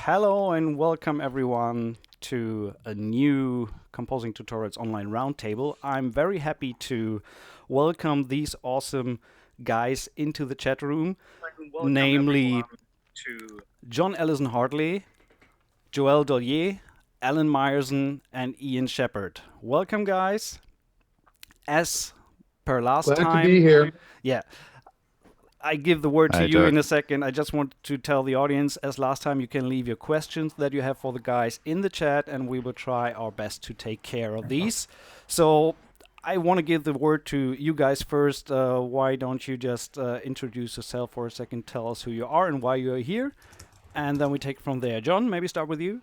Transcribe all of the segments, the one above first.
Hello and welcome everyone to a new Composing Tutorials online roundtable. I'm very happy to welcome these awesome guys into the chat room, namely John Elleson-Hartley, Joel Dollier, Alan Meyerson, and Ian Shepherd. Welcome, guys. As per last Glad time, to be here. yeah, I give the word to Hi, you Joe. in a second. I just want to tell the audience, as last time, you can leave your questions that you have for the guys in the chat, and we will try our best to take care of these. So I want to give the word to you guys first. Why don't you just introduce yourself for a second, tell us who you are and why you are here, and then we take it from there. John, maybe start with you.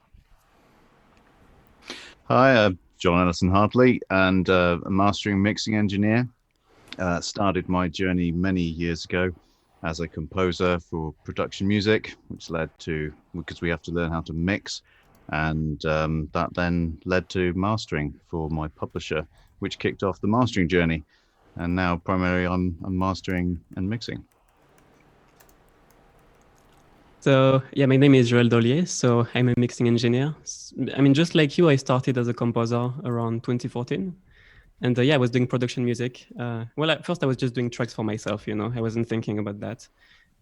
Hi, John Elleson-Hartley, and a mastering mixing engineer. Started my journey many years ago as a composer for production music, which led to, because we have to learn how to mix, and that then led to mastering for my publisher, which kicked off the mastering journey. And now primarily I'm mastering and mixing. So yeah, my name is Joel Dollier. So I'm a mixing engineer. I mean, just like you, I started as a composer around 2014. And yeah, I was doing production music. Well, at first I was just doing tracks for myself, I wasn't thinking about that.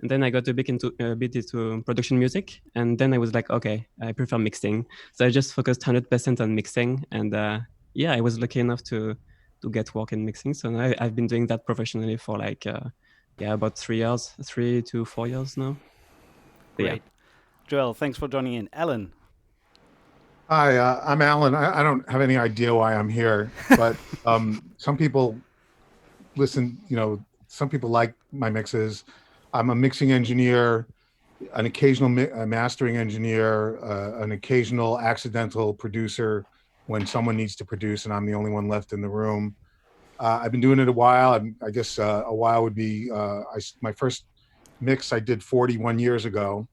And then I got a bit into production music. And then I was like, okay, I prefer mixing. So I just focused 100% on mixing. And yeah, I was lucky enough to get work in mixing. So now I've been doing that professionally for like, about 3 to 4 years now. Great. Yeah. Joel, thanks for joining in. Alan. Hi, I'm Alan. I don't have any idea why I'm here, but some people listen, some people like my mixes. I'm a mixing engineer, an occasional mastering engineer, an occasional accidental producer when someone needs to produce and I'm the only one left in the room. I've been doing it a while. I guess a while would be, my first mix I did 41 years ago.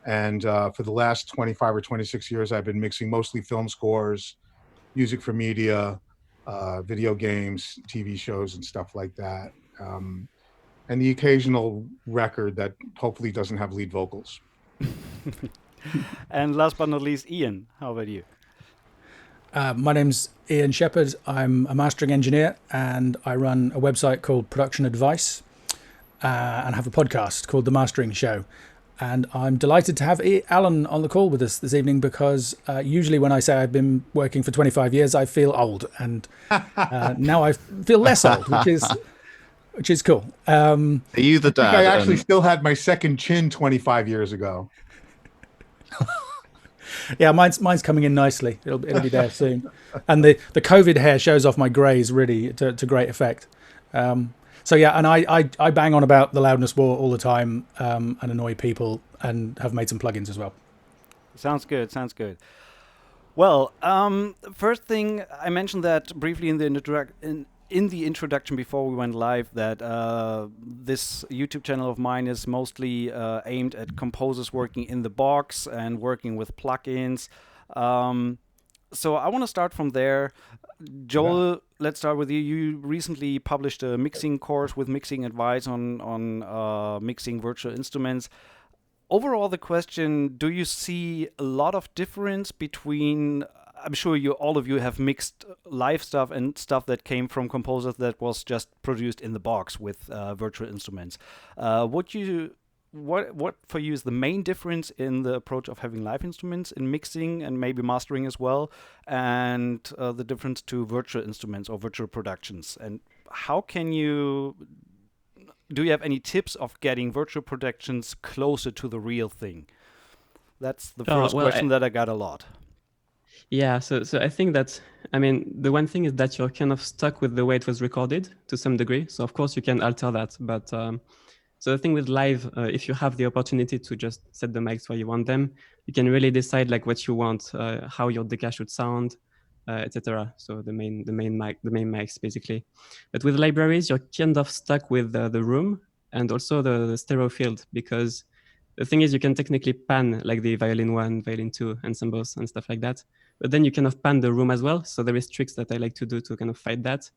And for the last 25 or 26 years, I've been mixing mostly film scores, music for media, video games, TV shows, and stuff like that. And the occasional record that hopefully doesn't have lead vocals. And last but not least, Ian, how about you? My name's Ian Shepherd. I'm a mastering engineer and I run a website called Production Advice and have a podcast called The Mastering Show. And I'm delighted to have Alan on the call with us this evening because usually when I say I've been working for 25 years, I feel old. And now I feel less old, which is cool. Are you the dad? I actually still had my second chin 25 years ago. Yeah, mine's coming in nicely. It'll be there soon. And the COVID hair shows off my greys really to great effect. So yeah, and I bang on about the loudness war all the time and annoy people and have made some plugins as well. Sounds good, sounds good. Well, first thing, I mentioned that briefly in the introduction before we went live that this YouTube channel of mine is mostly aimed at composers working in the box and working with plugins. So I want to start from there. Joel, let's start with you. You recently published a mixing course with mixing advice on mixing virtual instruments. Overall, the question, do you see a lot of difference between, I'm sure all of you have mixed live stuff and stuff that came from composers that was just produced in the box with virtual instruments. What for you is the main difference in the approach of having live instruments in mixing and maybe mastering as well, and the difference to virtual instruments or virtual productions? And how can do you have any tips of getting virtual productions closer to the real thing? That's the first question that I got a lot. Yeah, so I think that, the one thing is that you're kind of stuck with the way it was recorded to some degree. So of course you can alter that, but so the thing with live, if you have the opportunity to just set the mics where you want them, you can really decide like what you want, how your decay should sound, etc. So the main mics basically. But with libraries, you're kind of stuck with the room and also the stereo field, because the thing is you can technically pan like the violin 1, violin 2 ensembles and stuff like that. But then you kind of pan the room as well. So there is tricks that I like to do to kind of fight that.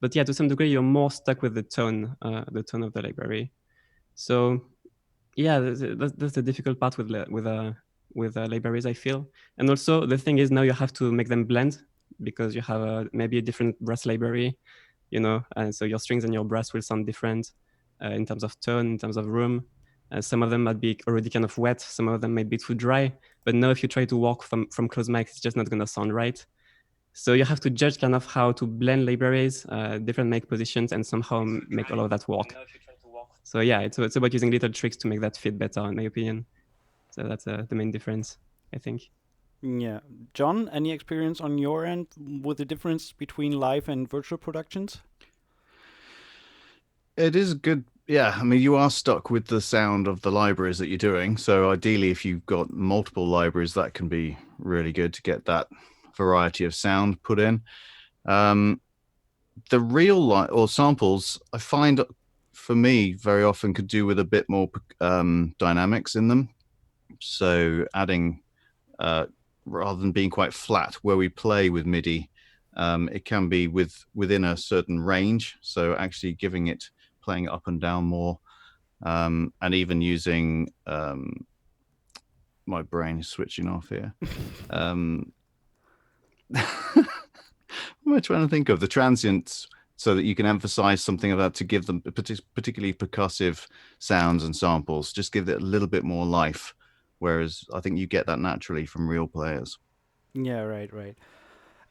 But yeah, to some degree, you're more stuck with the tone of the library. So yeah, that's the difficult part with with libraries, I feel. And also the thing is now you have to make them blend because you have maybe a different brass library, and so your strings and your brass will sound different in terms of tone, in terms of room. Some of them might be already kind of wet, some of them might be too dry. But now if you try to work from closed mics, it's just not going to sound right. So you have to judge kind of how to blend libraries, different mic positions, and somehow make all of that work. So yeah, it's about using little tricks to make that fit better, in my opinion. So that's the main difference, I think. Yeah. John, any experience on your end with the difference between live and virtual productions? It is good. Yeah, I mean, you are stuck with the sound of the libraries that you're doing. So ideally, if you've got multiple libraries, that can be really good to get that variety of sound put in. The real or samples, I find, for me, very often could do with a bit more dynamics in them. So adding, rather than being quite flat where we play with MIDI, it can be within a certain range. So actually giving it, playing it up and down more, and even using, my brain is switching off here. What am I trying to think of? The transients, so that you can emphasize something of that to give them particularly percussive sounds and samples, just give it a little bit more life. Whereas I think you get that naturally from real players. Yeah, right.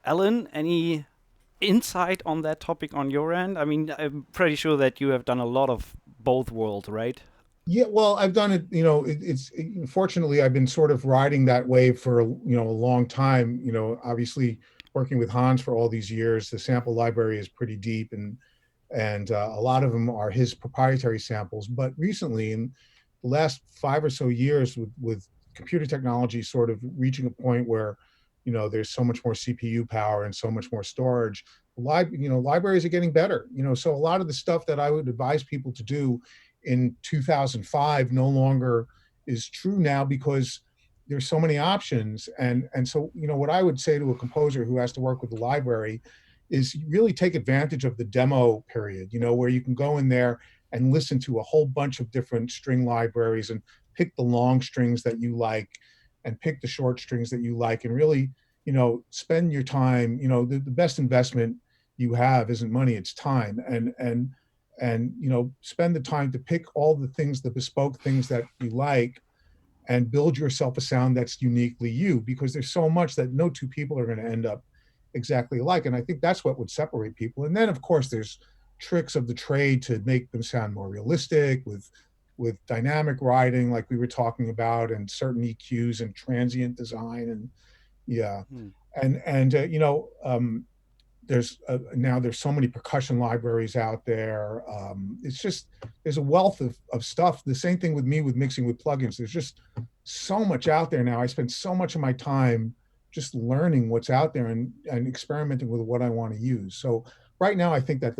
Alan, any insight on that topic on your end? I mean, I'm pretty sure that you have done a lot of both worlds, right? Yeah, well, I've done it. Fortunately, I've been sort of riding that wave for a long time. Obviously working with Hans for all these years, the sample library is pretty deep, and a lot of them are his proprietary samples. But recently, in the last 5 or so years, with computer technology sort of reaching a point where there's so much more CPU power and so much more storage, libraries are getting better. So a lot of the stuff that I would advise people to do in 2005 no longer is true now, because there's so many options. And so, what I would say to a composer who has to work with the library is really take advantage of the demo period, where you can go in there and listen to a whole bunch of different string libraries and pick the long strings that you like and pick the short strings that you like, and really, spend your time. The best investment you have isn't money, it's time. And spend the time to pick all the things, the bespoke things that you like, and build yourself a sound that's uniquely you, because there's so much that no two people are going to end up exactly alike. And I think that's what would separate people. And then, of course, there's tricks of the trade to make them sound more realistic with dynamic writing, like we were talking about, and certain EQs and transient design. And yeah. There's now there's so many percussion libraries out there. It's just, there's a wealth of stuff. The same thing with me with mixing with plugins. There's just so much out there now. I spend so much of my time just learning what's out there and experimenting with what I want to use. So right now, I think that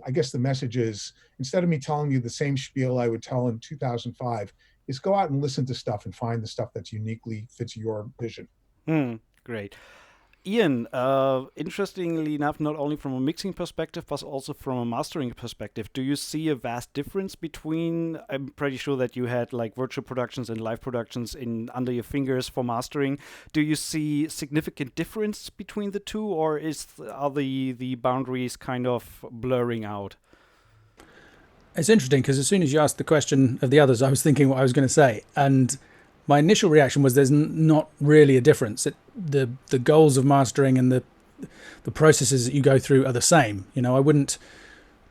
I guess the message is, instead of me telling you the same spiel I would tell in 2005, is go out and listen to stuff and find the stuff that's uniquely fits your vision. Great. Ian, interestingly enough, not only from a mixing perspective, but also from a mastering perspective, do you see a vast difference between, I'm pretty sure that you had like virtual productions and live productions under your fingers for mastering. Do you see significant difference between the two, or are the boundaries kind of blurring out? It's interesting, because as soon as you asked the question of the others, I was thinking what I was going to say. And my initial reaction was there's not really a difference. The goals of mastering and the processes that you go through are the same. I wouldn't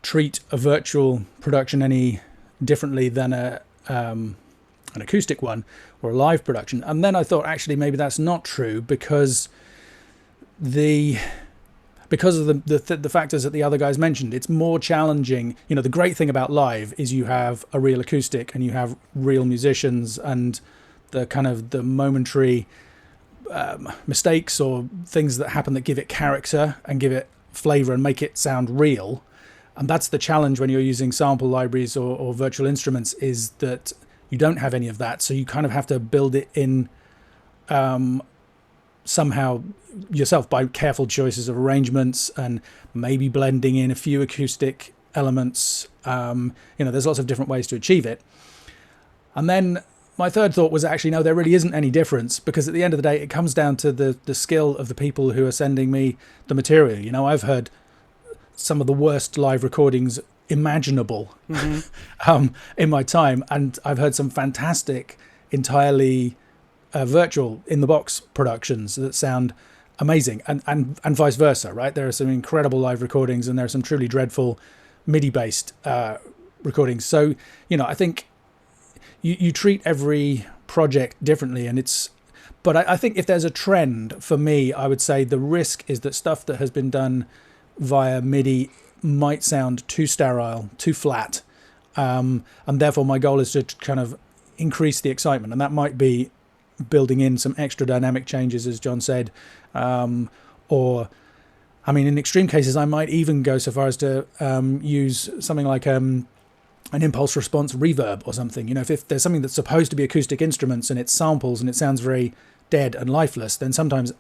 treat a virtual production any differently than an acoustic one or a live production. And then I thought, actually, maybe that's not true, because of the factors that the other guys mentioned. It's more challenging. The great thing about live is you have a real acoustic and you have real musicians, and the kind of the momentary mistakes or things that happen that give it character and give it flavor and make it sound real. And that's the challenge when you're using sample libraries or virtual instruments, is that you don't have any of that. So you kind of have to build it in somehow yourself by careful choices of arrangements and maybe blending in a few acoustic elements. There's lots of different ways to achieve it. And then my third thought was actually, no, there really isn't any difference, because at the end of the day, it comes down to the skill of the people who are sending me the material. You know, I've heard some of the worst live recordings imaginable in my time, and I've heard some fantastic, entirely virtual in-the-box productions that sound amazing, and vice versa, right? There are some incredible live recordings, and there are some truly dreadful MIDI-based recordings. So, you know, I think you treat every project differently, and but I think if there's a trend for me, I would say the risk is that stuff that has been done via MIDI might sound too sterile, too flat, and therefore my goal is to kind of increase the excitement, and that might be building in some extra dynamic changes, as John said, or, I mean, in extreme cases, I might even go so far as to use something like an impulse response reverb or something. You know, if there's something that's supposed to be acoustic instruments and it samples and it sounds very dead and lifeless, then sometimes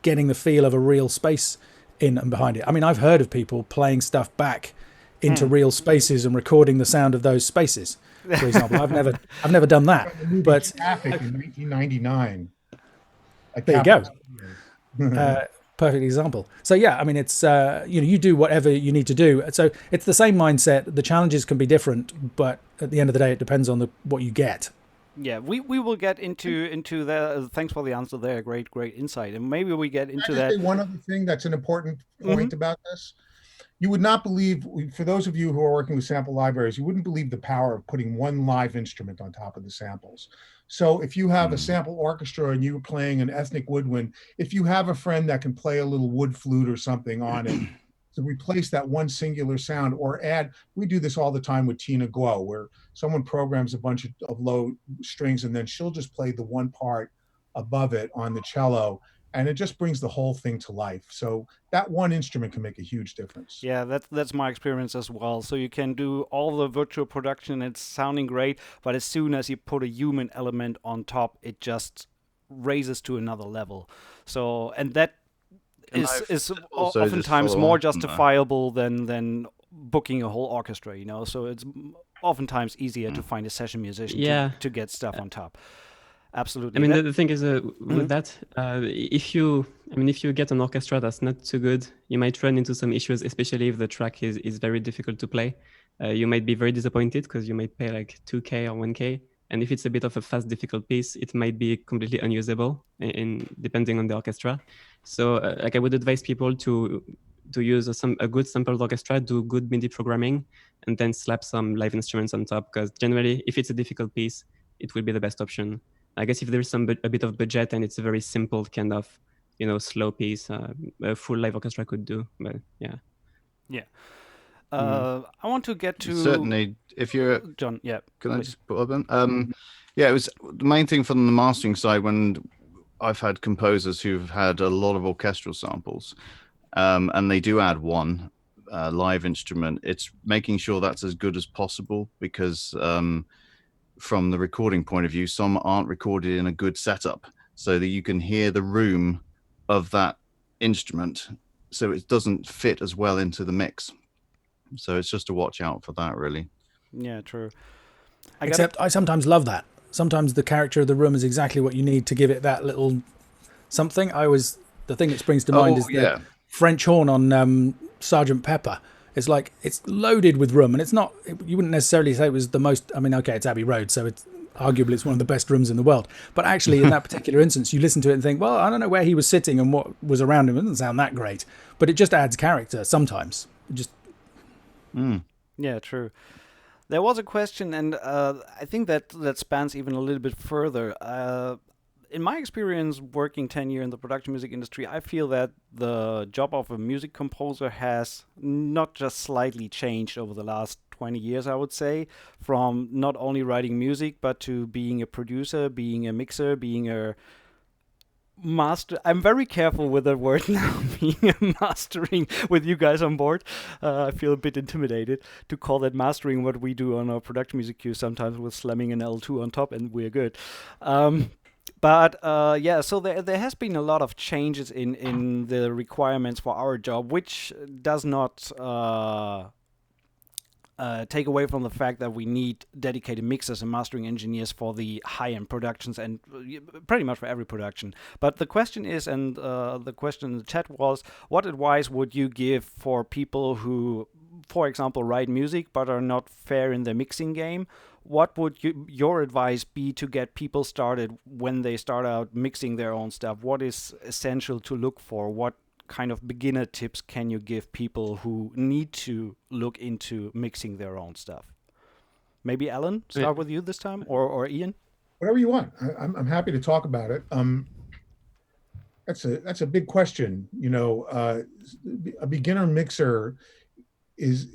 getting the feel of a real space in and behind it. I mean, I've heard of people playing stuff back into real spaces and recording the sound of those spaces, for example. I've never done that. But Traffic in 1999. There you go. Perfect example. So yeah, I mean, it's you do whatever you need to do. So it's the same mindset. The challenges can be different, but at the end of the day, it depends on what you get. Yeah, we will get into that. Thanks for the answer there. Great insight. And maybe we get into that. Say one other thing that's an important point about this. You would not believe, for those of you who are working with sample libraries, you wouldn't believe the power of putting one live instrument on top of the samples. So if you have a sample orchestra and you're playing an ethnic woodwind, if you have a friend that can play a little wood flute or something on it, to replace that one singular sound, or add, we do this all the time with Tina Guo, where someone programs a bunch of low strings and then she'll just play the one part above it on the cello, and it just brings the whole thing to life. So that one instrument can make a huge difference. Yeah, that's my experience as well. So you can do all the virtual production, it's sounding great, but as soon as you put a human element on top, it just raises to another level. So, and that is oftentimes more justifiable than booking a whole orchestra, you know. So it's oftentimes easier to find a session musician to get stuff on top. Absolutely. I mean, the thing is with that, if you get an orchestra that's not too good, you might run into some issues, especially if the track is very difficult to play. You might be very disappointed because you might pay like 2K or 1K. And if it's a bit of a fast, difficult piece, it might be completely unusable depending on the orchestra. So like I would advise people to use a good sampled orchestra, do good MIDI programming, and then slap some live instruments on top. Because generally, if it's a difficult piece, it will be the best option. I guess if there's a bit of budget and it's a very simple kind of, slow piece, a full live orchestra could do. But yeah. Yeah. I want to get to certainly if you're John. Yeah. Can I just put up in? Yeah, it was the main thing from the mastering side when I've had composers who've had a lot of orchestral samples, and they do add one live instrument. It's making sure that's as good as possible because from the recording point of view, some aren't recorded in a good setup so that you can hear the room of that instrument, so it doesn't fit as well into the mix. So it's just to watch out for that, really. Yeah, true. Except I sometimes love that. Sometimes the character of the room is exactly what you need to give it that little something. The thing that springs to mind is the French horn on Sergeant Pepper. It's like, it's loaded with room, and it's not, you wouldn't necessarily say it was the most, I mean, okay, it's Abbey Road, so it's arguably it's one of the best rooms in the world. But actually, in that particular instance, you listen to it and think, well, I don't know where he was sitting and what was around him. It doesn't sound that great. But it just adds character sometimes. It just... Yeah, true. There was a question, and I think that spans even a little bit further. In my experience working 10 years in the production music industry, I feel that the job of a music composer has not just slightly changed over the last 20 years, I would say, from not only writing music, but to being a producer, being a mixer, being a master. I'm very careful with that word now, being a mastering with you guys on board. I feel a bit intimidated to call that mastering what we do on our production music queue. Sometimes we're slamming an L2 on top and we're good. But so there has been a lot of changes in the requirements for our job, which does not take away from the fact that we need dedicated mixers and mastering engineers for the high-end productions and pretty much for every production. But the question is, and the question in the chat was, what advice would you give for people who, for example, write music but are not fair in their mixing game? What would your advice be to get people started when they start out mixing their own stuff? What is essential to look for? What kind of beginner tips can you give people who need to look into mixing their own stuff? Maybe Alan, start with you this time, or Ian? Whatever you want. I'm happy to talk about it. That's a big question. You know, a beginner mixer is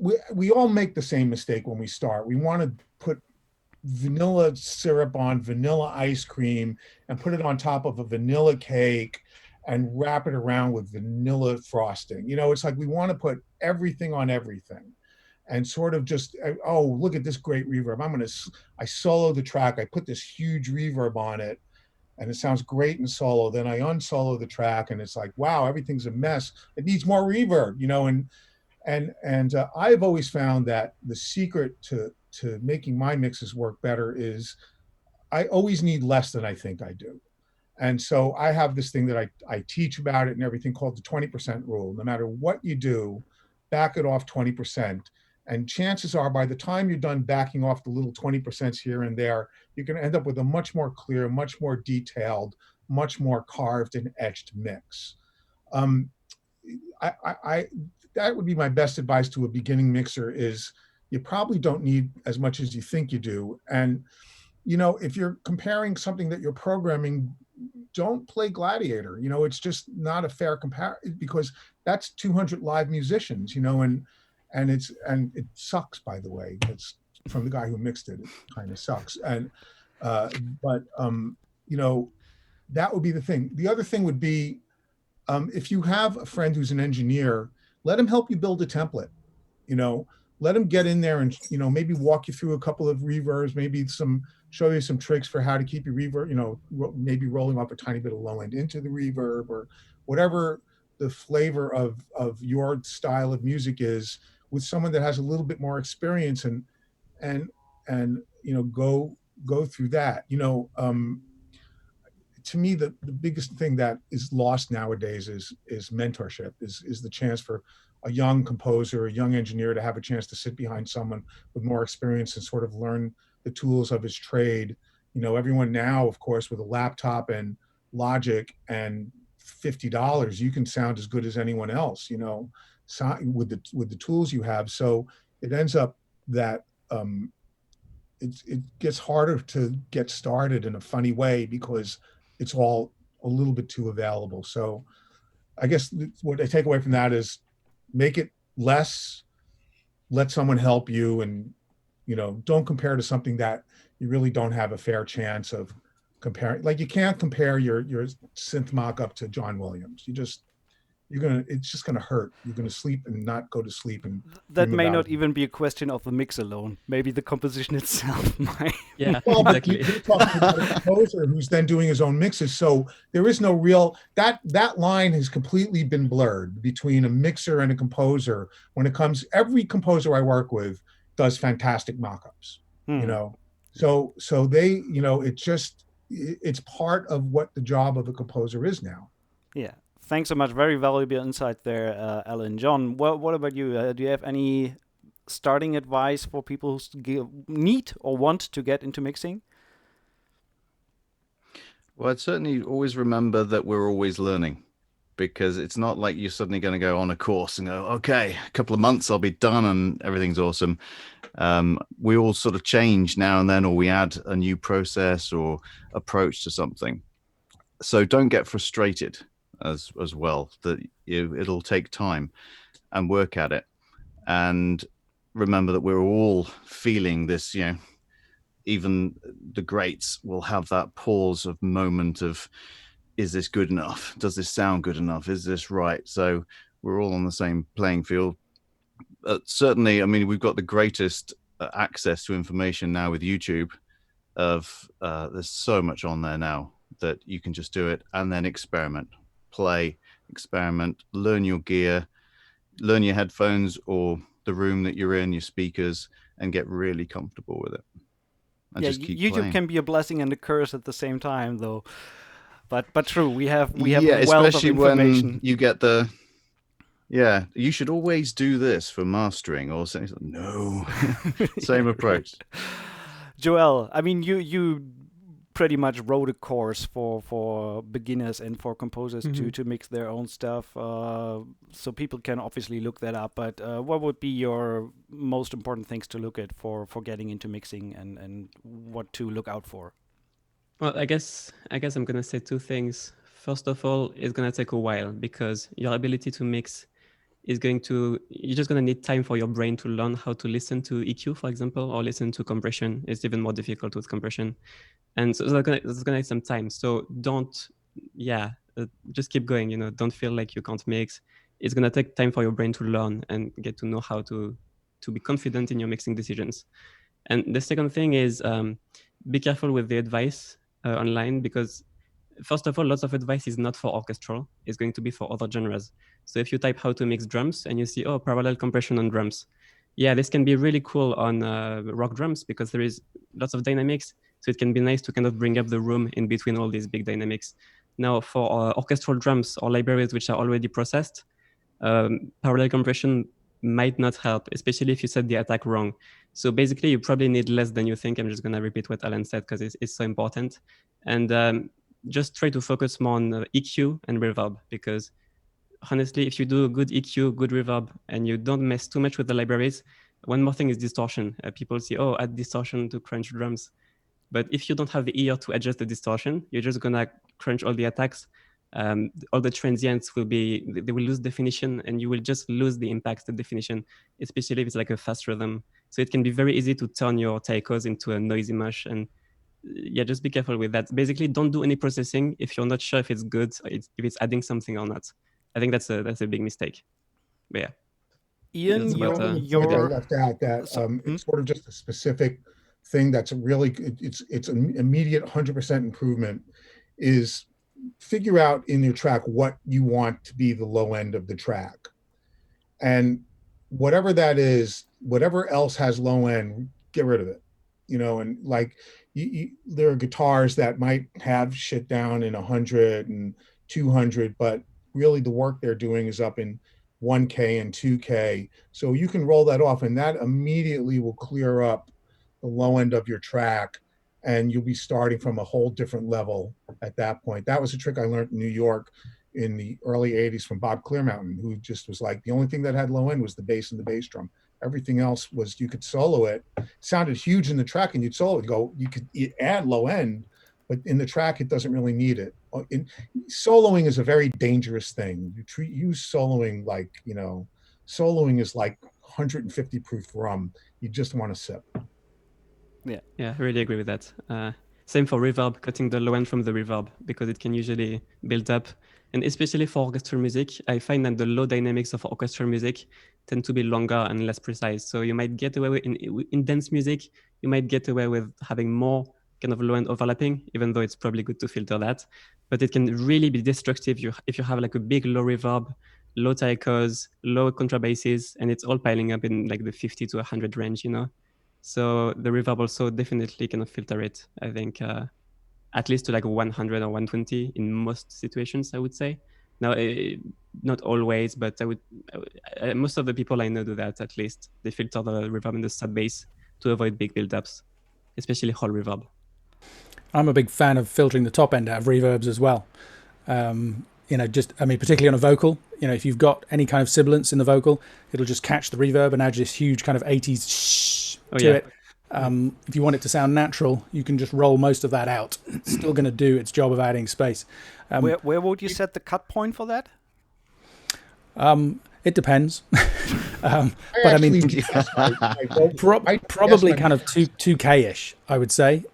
we all make the same mistake when we start. We want to put vanilla syrup on vanilla ice cream and put it on top of a vanilla cake and wrap it around with vanilla frosting. You know, it's like we want to put everything on everything and sort of just, oh, look at this great reverb. I solo the track. I put this huge reverb on it and it sounds great in solo. Then I unsolo the track and it's like, wow, everything's a mess. It needs more reverb, you know, and I've always found that the secret to making my mixes work better is I always need less than I think I do. And so I have this thing that I teach about it and everything called the 20% rule. No matter what you do, back it off 20%. And chances are by the time you're done backing off the little 20% here and there, you're going to end up with a much more clear, much more detailed, much more carved and etched mix. That would be my best advice to a beginning mixer is you probably don't need as much as you think you do. And, you know, if you're comparing something that you're programming, don't play Gladiator. You know, it's just not a fair comparison because that's 200 live musicians, you know, and it sucks, by the way. It's from the guy who mixed it. It kind of sucks. And, you know, that would be the thing. The other thing would be, if you have a friend who's an engineer, let him help you build a template, you know, let him get in there and, you know, maybe walk you through a couple of reverbs, maybe show you some tricks for how to keep your reverb, you know, maybe rolling off a tiny bit of low end into the reverb or whatever the flavor of your style of music is with someone that has a little bit more experience and, you know, go through that, you know. To me, the biggest thing that is lost nowadays is mentorship, is the chance for a young composer, a young engineer to have a chance to sit behind someone with more experience and sort of learn the tools of his trade. You know, everyone now, of course, with a laptop and Logic and $50, you can sound as good as anyone else, you know, with the tools you have. So it ends up that it gets harder to get started in a funny way because it's all a little bit too available. So I guess what I take away from that is make it less, let someone help you, and, you know, don't compare to something that you really don't have a fair chance of comparing. Like you can't compare your synth mock-up to John Williams. It's just gonna hurt. You're gonna sleep and not go to sleep. And that may not even be a question of the mix alone. Maybe the composition itself might. Yeah, well, exactly. You're talking about a composer who's then doing his own mixes. So there is no real, that line has completely been blurred between a mixer and a composer. When it comes, every composer I work with does fantastic mock-ups, you know? So they, you know, it's part of what the job of a composer is now. Yeah. Thanks so much. Very valuable insight there, Alan. John, what about you? Do you have any starting advice for people who need or want to get into mixing? Well, I'd certainly always remember that we're always learning, because it's not like you're suddenly going to go on a course and go, okay, a couple of months, I'll be done and everything's awesome. We all sort of change now and then, or we add a new process or approach to something. So don't get frustrated as well, that it'll take time and work at it. And remember that we're all feeling this, you know, even the greats will have that pause of moment of, is this good enough? Does this sound good enough? Is this right? So we're all on the same playing field. Certainly, I mean, we've got the greatest access to information now with YouTube. There's so much on there now that you can just do it and then experiment, play, experiment, learn your gear, learn your headphones or the room that you're in, your speakers, and get really comfortable with it. And Yeah, just keep YouTube playing. can be a blessing and a curse at the same time, though. But true, we have Yeah, a wealth of especially information. when you get the, yeah, you should always do this for mastering or something. No, same approach. Joel, I mean, you pretty much wrote a course for beginners and for composers to mix their own stuff. So people can obviously look that up. But what would be your most important things to look at for getting into mixing and what to look out for? Well, I guess I'm gonna say two things. First of all, it's gonna take a while because your ability to mix is you're just gonna need time for your brain to learn how to listen to EQ, for example, or listen to compression. It's even more difficult with compression. And so that's gonna take some time. So just keep going, don't feel like you can't mix. It's gonna take time for your brain to learn and get to know how to be confident in your mixing decisions. And the second thing is be careful with the advice online, because first of all, lots of advice is not for orchestral. It's going to be for other genres. So if you type how to mix drums and you see, parallel compression on drums. Yeah, this can be really cool on rock drums because there is lots of dynamics. So it can be nice to kind of bring up the room in between all these big dynamics. Now for orchestral drums or libraries which are already processed, parallel compression might not help, especially if you set the attack wrong. So basically, you probably need less than you think. I'm just going to repeat what Alan said because it's so important. And just try to focus more on EQ and reverb, because honestly, if you do a good EQ, good reverb, and you don't mess too much with the libraries, one more thing is distortion. People say, add distortion to crunch drums. But if you don't have the ear to adjust the distortion, you're just going to crunch all the attacks. All the transients they will lose definition, and you will just lose the impact, the definition, especially if it's like a fast rhythm. So it can be very easy to turn your taikos into a noisy mush. And yeah, just be careful with that. Basically, don't do any processing if you're not sure if it's good, or if it's adding something or not. I think that's a big mistake. But yeah. Ian, you're left out that it's sort of just a specific thing that's really, it's an immediate 100% improvement is figure out in your track what you want to be the low end of the track. And whatever that is, whatever else has low end, get rid of it. And like there are guitars that might have shit down in 100 and 200, but really the work they're doing is up in 1K and 2K. So you can roll that off and that immediately will clear up the low end of your track, and you'll be starting from a whole different level at that point. That was a trick I learned in New York in the early 80s from Bob Clearmountain, who just was like, the only thing that had low end was the bass and the bass drum. Everything else was, you could solo it. Sounded huge in the track and you'd solo it. You could add low end, but in the track, it doesn't really need it. Soloing is a very dangerous thing. You soloing like, soloing is like 150 proof rum. You just want to sip. Yeah, I really agree with that. Same for reverb, cutting the low end from the reverb, because it can usually build up. And especially for orchestral music, I find that the low dynamics of orchestral music tend to be longer and less precise. So you might get away with, in dance music, you might get away with having more kind of low end overlapping, even though it's probably good to filter that. But it can really be destructive if you have like a big low reverb, low taikos, low contrabasses, and it's all piling up in like the 50 to 100 range, So the reverb also definitely cannot filter it, I think, at least to like 100 or 120 in most situations, I would say. Now, not always, but most of the people I know do that, at least. They filter the reverb in the sub bass to avoid big buildups, especially hall reverb. I'm a big fan of filtering the top end out of reverbs as well. Particularly on a vocal, if you've got any kind of sibilance in the vocal, it'll just catch the reverb and add this huge kind of 80s shh to it. If you want it to sound natural, you can just roll most of that out. It's still going to do its job of adding space. Where would you set the cut point for that? It depends. But I mean, probably kind of 2K-ish, I would say,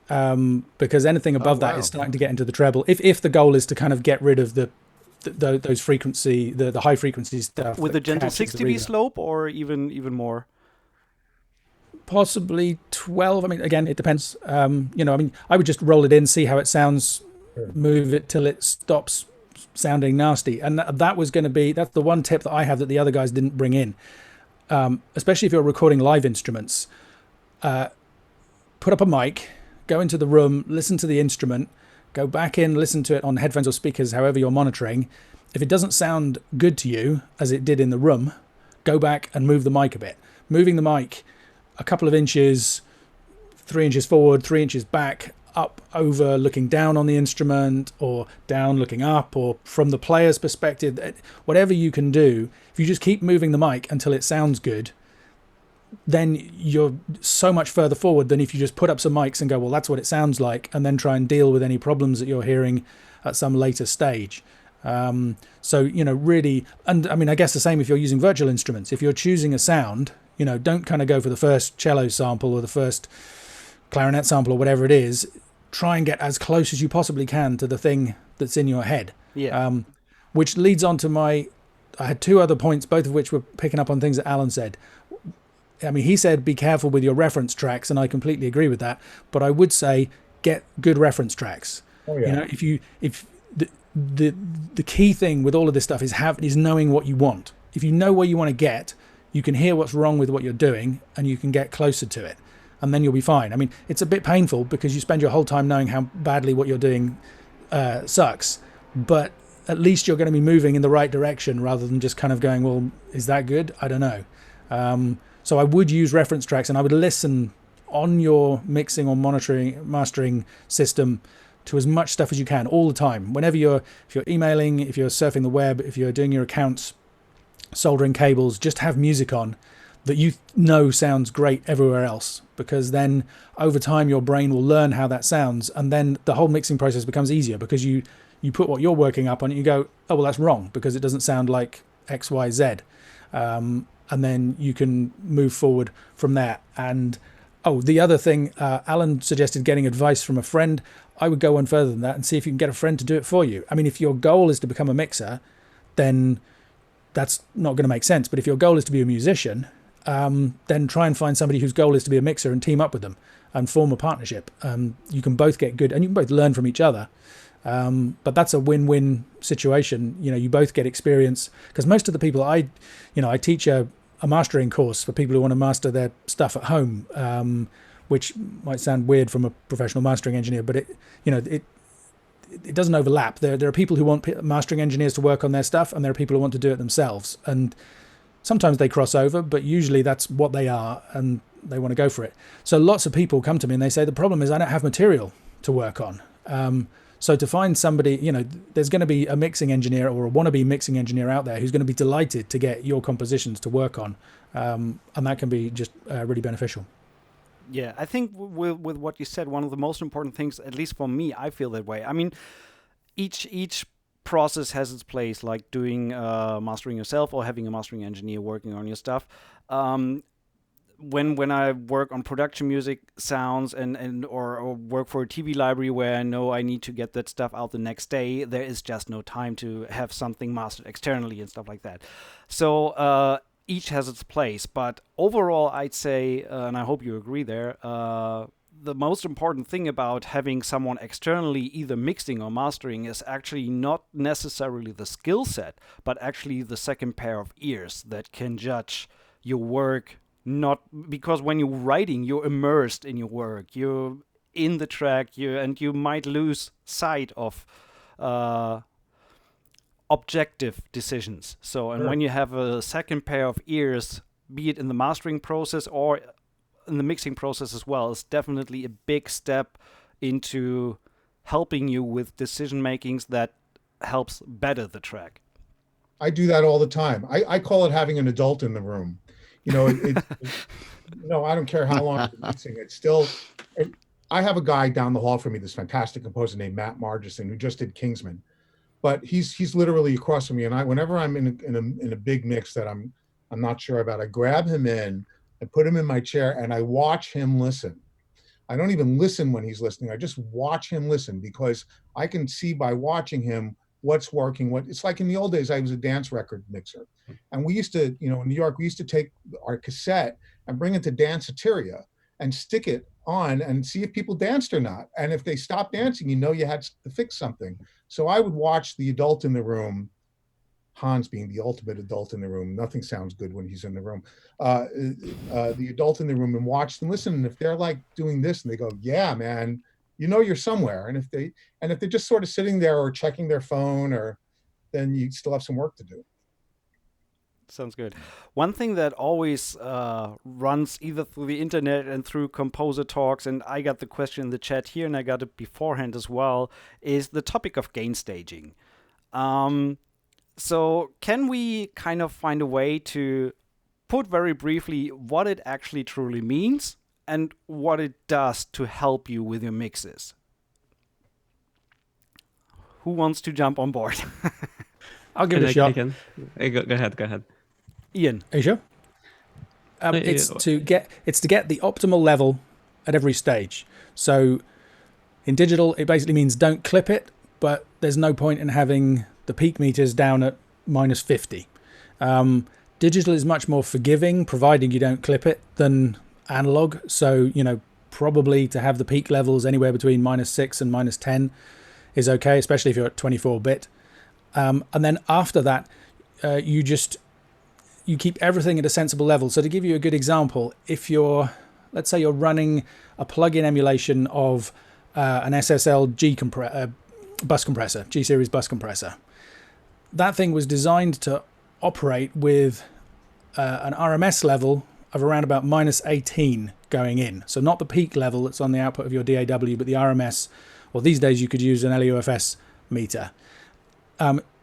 because anything above that is starting to get into the treble. If the goal is to kind of get rid of those frequency, the high frequency stuff. With a gentle 6 dB slope or even more? Possibly 12. I mean, again, it depends. I would just roll it in, see how it sounds, move it till it stops sounding nasty. And that's the one tip that I have that the other guys didn't bring in. especially if you're recording live instruments, put up a mic, go into the room, listen to the instrument, go back in, listen to it on headphones or speakers, however you're monitoring. If it doesn't sound good to you, as it did in the room, go back and move the mic a bit. Moving the mic a couple of inches, 3 inches forward, 3 inches back, up, over, looking down on the instrument, or down, looking up, or from the player's perspective, whatever you can do. If you just keep moving the mic until it sounds good, then you're so much further forward than if you just put up some mics and go, well, that's what it sounds like, and then try and deal with any problems that you're hearing at some later stage. So, really, and I mean, I guess the same if you're using virtual instruments. If you're choosing a sound, don't kind of go for the first cello sample or the first clarinet sample or whatever it is. Try and get as close as you possibly can to the thing that's in your head. Yeah. Which leads on to I had two other points, both of which were picking up on things that Alan said. I mean, he said, be careful with your reference tracks, and I completely agree with that. But I would say, get good reference tracks. Oh, yeah. If the key thing with all of this stuff is knowing what you want. If you know where you want to get, you can hear what's wrong with what you're doing, and you can get closer to it, and then you'll be fine. I mean, it's a bit painful because you spend your whole time knowing how badly what you're doing sucks, but at least you're going to be moving in the right direction rather than just kind of going, well, is that good? I don't know. So I would use reference tracks, and I would listen on your mixing or mastering system to as much stuff as you can all the time. If you're emailing, if you're surfing the web, if you're doing your accounts, soldering cables, just have music on that you know sounds great everywhere else, because then over time your brain will learn how that sounds, and then the whole mixing process becomes easier because you put what you're working up on and you go, oh, well, that's wrong because it doesn't sound like X, Y, Z. And then you can move forward from there. And the other thing, Alan suggested getting advice from a friend. I would go one further than that and see if you can get a friend to do it for you. I mean, if your goal is to become a mixer, then that's not going to make sense. But if your goal is to be a musician, then try and find somebody whose goal is to be a mixer and team up with them and form a partnership. You can both get good and you can both learn from each other. But that's a win-win situation. You both get experience, because most of the people I teach a mastering course for people who want to master their stuff at home, which might sound weird from a professional mastering engineer, but it doesn't overlap. There are people who want mastering engineers to work on their stuff, and there are people who want to do it themselves. And sometimes they cross over, but usually that's what they are, and they want to go for it. So lots of people come to me and they say, the problem is I don't have material to work on. So to find somebody, there's going to be a mixing engineer or a wannabe mixing engineer out there who's going to be delighted to get your compositions to work on. And that can be just really beneficial. Yeah, I think with what you said, one of the most important things, at least for me, I feel that way. I mean, each process has its place, like doing mastering yourself or having a mastering engineer working on your stuff. When I work on production music sounds or work for a TV library where I know I need to get that stuff out the next day, there is just no time to have something mastered externally and stuff like that. So each has its place. But overall, I'd say, and I hope you agree there, the most important thing about having someone externally either mixing or mastering is actually not necessarily the skill set, but actually the second pair of ears that can judge your work. Not because when you're writing, you're immersed in your work, you're in the track, and you might lose sight of objective decisions. So, and when you have a second pair of ears, be it in the mastering process or in the mixing process as well, it's definitely a big step into helping you with decision makings that helps better the track. I do that all the time. I call it having an adult in the room. I don't care how long I'm mixing. It's still, I have a guy down the hall from me, this fantastic composer named Matt Margison, who just did Kingsman, but he's literally across from me. And whenever I'm in a big mix that I'm not sure about, I grab him in, I put him in my chair, and I watch him listen. I don't even listen when he's listening. I just watch him listen, because I can see by watching him what's working. It's like in the old days, I was a dance record mixer. And we used to, in New York, we used to take our cassette and bring it to Danceteria and stick it on and see if people danced or not. And if they stopped dancing, you had to fix something. So I would watch the adult in the room Hans being the ultimate adult in the room. Nothing sounds good when he's in the room. The adult in the room, and watch them listen. And if they're like doing this and they go, yeah, man, you know, you're somewhere. And if they're just sort of sitting there or checking their phone, or then you still have some work to do. Sounds good. One thing that always runs either through the internet and through composer talks, and I got the question in the chat here, and I got it beforehand as well, is the topic of gain staging. So can we kind of find a way to put very briefly what it actually truly means and what it does to help you with your mixes? Who wants to jump on board? I'll give it a shot. Go ahead. Ian. Are you sure? It's to get the optimal level at every stage. So in digital, it basically means don't clip it, but there's no point in having the peak meters down at -50. Digital is much more forgiving, providing you don't clip it, than analog. So, you know, probably to have the peak levels anywhere between -6 and -10 is okay, especially if you're at 24-bit. And then after that, you keep everything at a sensible level. So to give you a good example, if let's say you're running a plug-in emulation of an SSL bus compressor, G-series bus compressor. That thing was designed to operate with an RMS level of around about -18 going in. So not the peak level that's on the output of your DAW, but the RMS, or these days you could use an LUFS meter.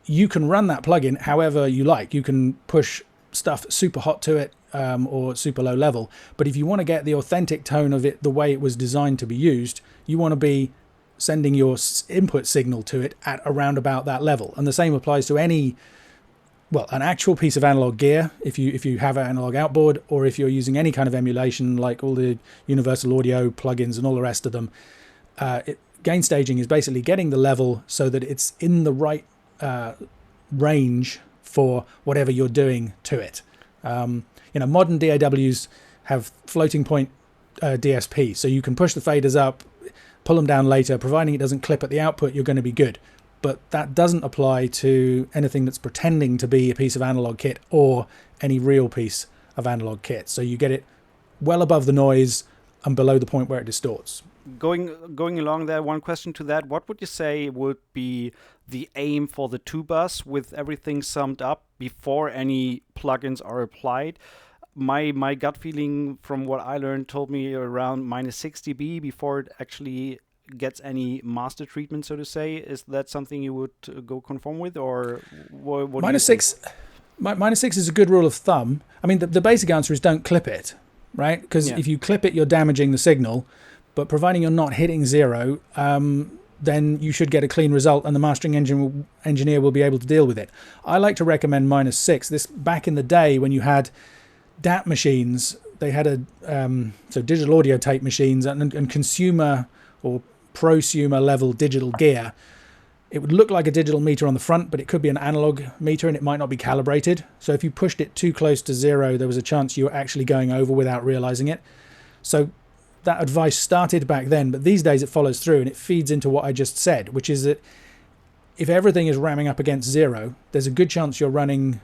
You can run that plugin however you like. You can push stuff super hot to it or super low level. But if you want to get the authentic tone of it the way it was designed to be used, you want to be sending your input signal to it at around about that level. And the same applies to an actual piece of analog gear, if you have an analog outboard, or if you're using any kind of emulation like all the Universal Audio plugins and all the rest of them. Gain staging is basically getting the level so that it's in the right range for whatever you're doing to it. Modern DAWs have floating point DSP, so you can push the faders up, pull them down later, providing it doesn't clip at the output, you're going to be good. But that doesn't apply to anything that's pretending to be a piece of analog kit or any real piece of analog kit. So you get it well above the noise and below the point where it distorts. Going along there, one question to that, what would you say would be the aim for the 2-bus with everything summed up before any plugins are applied? My gut feeling from what I learned told me around -6 dB before it actually gets any master treatment, so to say. Is that something you would go conform with, or what -6 is a good rule of thumb. I mean, the basic answer is don't clip it, right? Because if you clip it, you're damaging the signal. But providing you're not hitting 0, then you should get a clean result, and the mastering engineer will be able to deal with it. I like to recommend -6. This back in the day when you had DAT machines, they had so digital audio tape machines and consumer or prosumer level digital gear. It would look like a digital meter on the front, but it could be an analog meter and it might not be calibrated. So if you pushed it too close to 0, there was a chance you were actually going over without realizing it. So that advice started back then, but these days it follows through and it feeds into what I just said, which is that if everything is ramming up against 0, there's a good chance you're running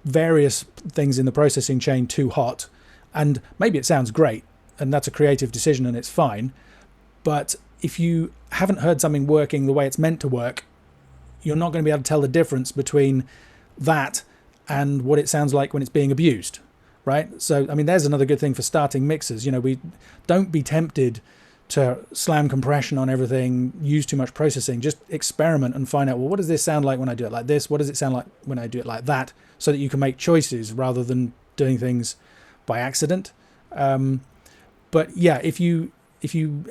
various things in the processing chain too hot. And maybe it sounds great and that's a creative decision and it's fine. But if you haven't heard something working the way it's meant to work, you're not going to be able to tell the difference between that and what it sounds like when it's being abused. Right? So, I mean, there's another good thing for starting mixers. We don't be tempted to slam compression on everything, use too much processing. Just experiment and find out, well, what does this sound like when I do it like this? What does it sound like when I do it like that? So that you can make choices rather than doing things by accident. But yeah, if you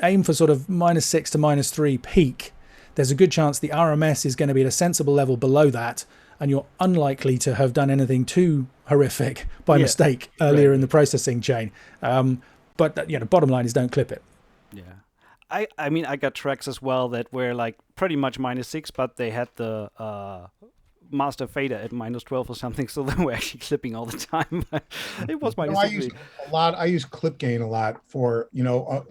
aim for sort of -6 to -3 peak, there's a good chance the RMS is going to be at a sensible level below that, and you're unlikely to have done anything too horrific by mistake earlier in the processing chain. But bottom line is don't clip it. Yeah. I mean, I got tracks as well that were like pretty much -6, but they had the master fader at -12 or something, so they were actually clipping all the time. It was -6. I use clip gain a lot for,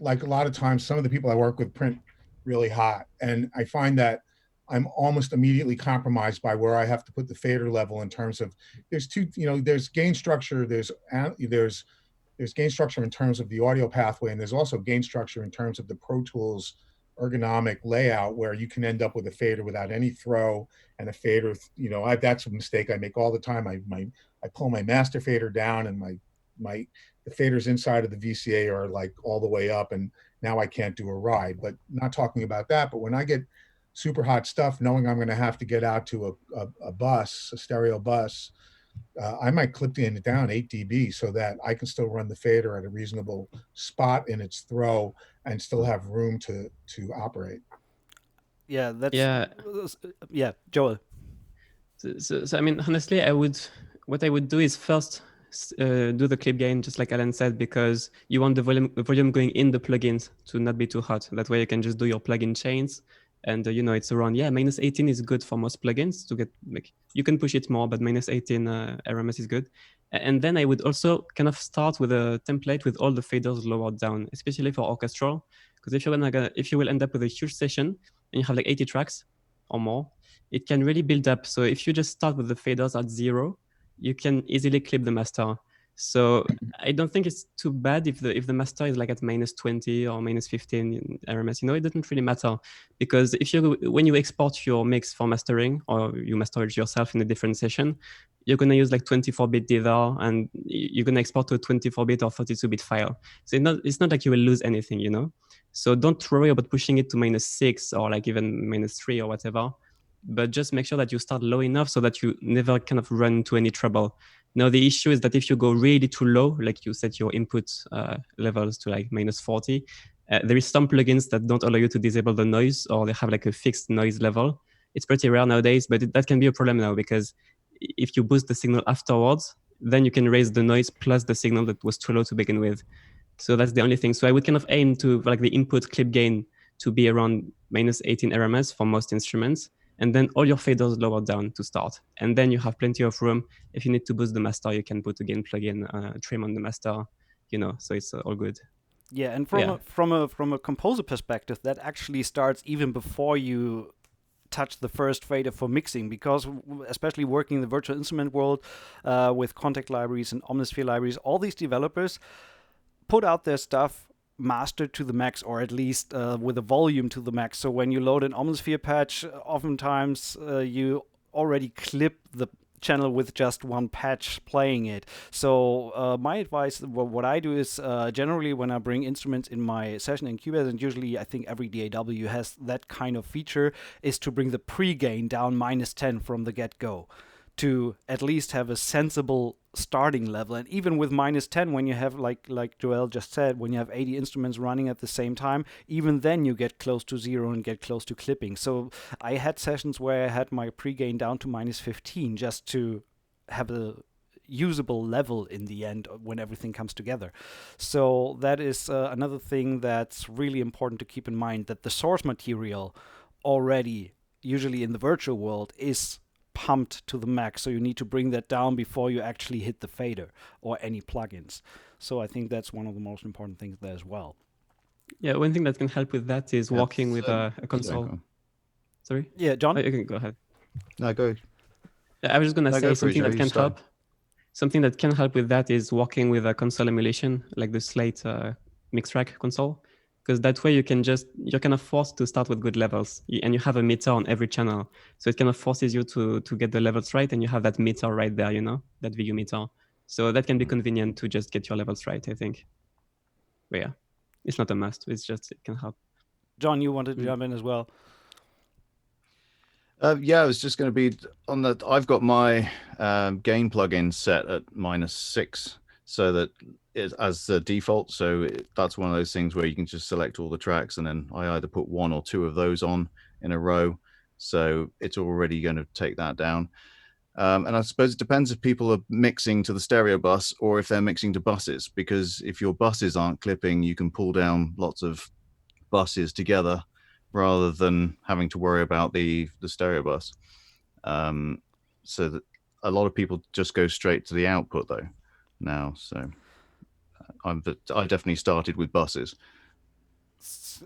like a lot of times some of the people I work with print really hot, and I find that I'm almost immediately compromised by where I have to put the fader level in terms of, there's two, there's gain structure, there's gain structure in terms of the audio pathway, and there's also gain structure in terms of the Pro Tools ergonomic layout, where you can end up with a fader without any throw, and a fader, that's a mistake I make all the time. I pull my master fader down, and the faders inside of the VCA are like all the way up, and now I can't do a ride. But not talking about that, but when I get super hot stuff, knowing I'm going to have to get out to a bus, a stereo bus, I might clip it down 8 dB so that I can still run the fader at a reasonable spot in its throw and still have room to operate. Yeah, that's yeah. Joel. So I mean, honestly, what I would do is first do the clip gain, just like Alan said, because you want the volume going in the plugins to not be too hot. That way you can just do your plugin chains. And it's around, minus 18 is good for most plugins to get, you can push it more, but minus 18 RMS is good. And then I would also kind of start with a template with all the faders lowered down, especially for orchestral. Because if you will end up with a huge session and you have like 80 tracks or more, it can really build up. So if you just start with the faders at 0, you can easily clip the master. So I don't think it's too bad if the master is like at minus 20 or minus 15 in RMS. It doesn't really matter, because when you export your mix for mastering, or you master it yourself in a different session, you're gonna use like 24-bit dither, and you're gonna export to a 24-bit or 32-bit file. So it's not like you will lose anything, So don't worry about pushing it to minus 6 or like even minus 3 or whatever. But just make sure that you start low enough so that you never kind of run into any trouble. Now, the issue is that if you go really too low, like you set your input levels to like minus 40, there is some plugins that don't allow you to disable the noise, or they have like a fixed noise level. It's pretty rare nowadays, but that can be a problem now, because if you boost the signal afterwards, then you can raise the noise plus the signal that was too low to begin with. So that's the only thing. So I would kind of aim to like the input clip gain to be around minus 18 RMS for most instruments, and then all your faders lowered down to start. And then you have plenty of room. If you need to boost the master, you can put a gain plugin, trim on the master, so it's all good. Yeah, and from a composer perspective, that actually starts even before you touch the first fader for mixing, because especially working in the virtual instrument world with contact libraries and Omnisphere libraries, all these developers put out their stuff mastered to the max, or at least with a volume to the max. So when you load an Omnisphere patch, oftentimes you already clip the channel with just one patch playing it. So my advice, what I do is generally when I bring instruments in my session in Cubase, and usually I think every DAW has that kind of feature, is to bring the pre-gain down minus 10 from the get-go, to at least have a sensible starting level. And even with minus 10, when you have, like Joel just said, when you have 80 instruments running at the same time, even then you get close to 0 and get close to clipping. So I had sessions where I had my pre-gain down to minus 15 just to have a usable level in the end when everything comes together. So that is another thing that's really important to keep in mind, that the source material already, usually in the virtual world, is pumped to the max, so you need to bring that down before you actually hit the fader or any plugins. So I think that's one of the most important things there as well. Yeah, one thing that can help with that is working with a console. Sorry? Yeah, John? You can go ahead. No, go. I was just going to say something that can help. Something that can help with that is working with a console emulation, like the Slate Mixtrack console. Because that way you're kind of forced to start with good levels, and you have a meter on every channel. So it kind of forces you to get the levels right, and you have that meter right there, that VU meter. So that can be convenient to just get your levels right, I think. But yeah, it's not a must. It's just, it can help. John, you wanted to jump in as well? Yeah, I was just going to be on that. I've got my gain plugin set at minus 6, so that as the default. So that's one of those things where you can just select all the tracks, and then I either put 1 or 2 of those on in a row. So it's already going to take that down. And I suppose it depends if people are mixing to the stereo bus or if they're mixing to buses, because if your buses aren't clipping, you can pull down lots of buses together rather than having to worry about the stereo bus. So that a lot of people just go straight to the output though now. So I definitely started with buses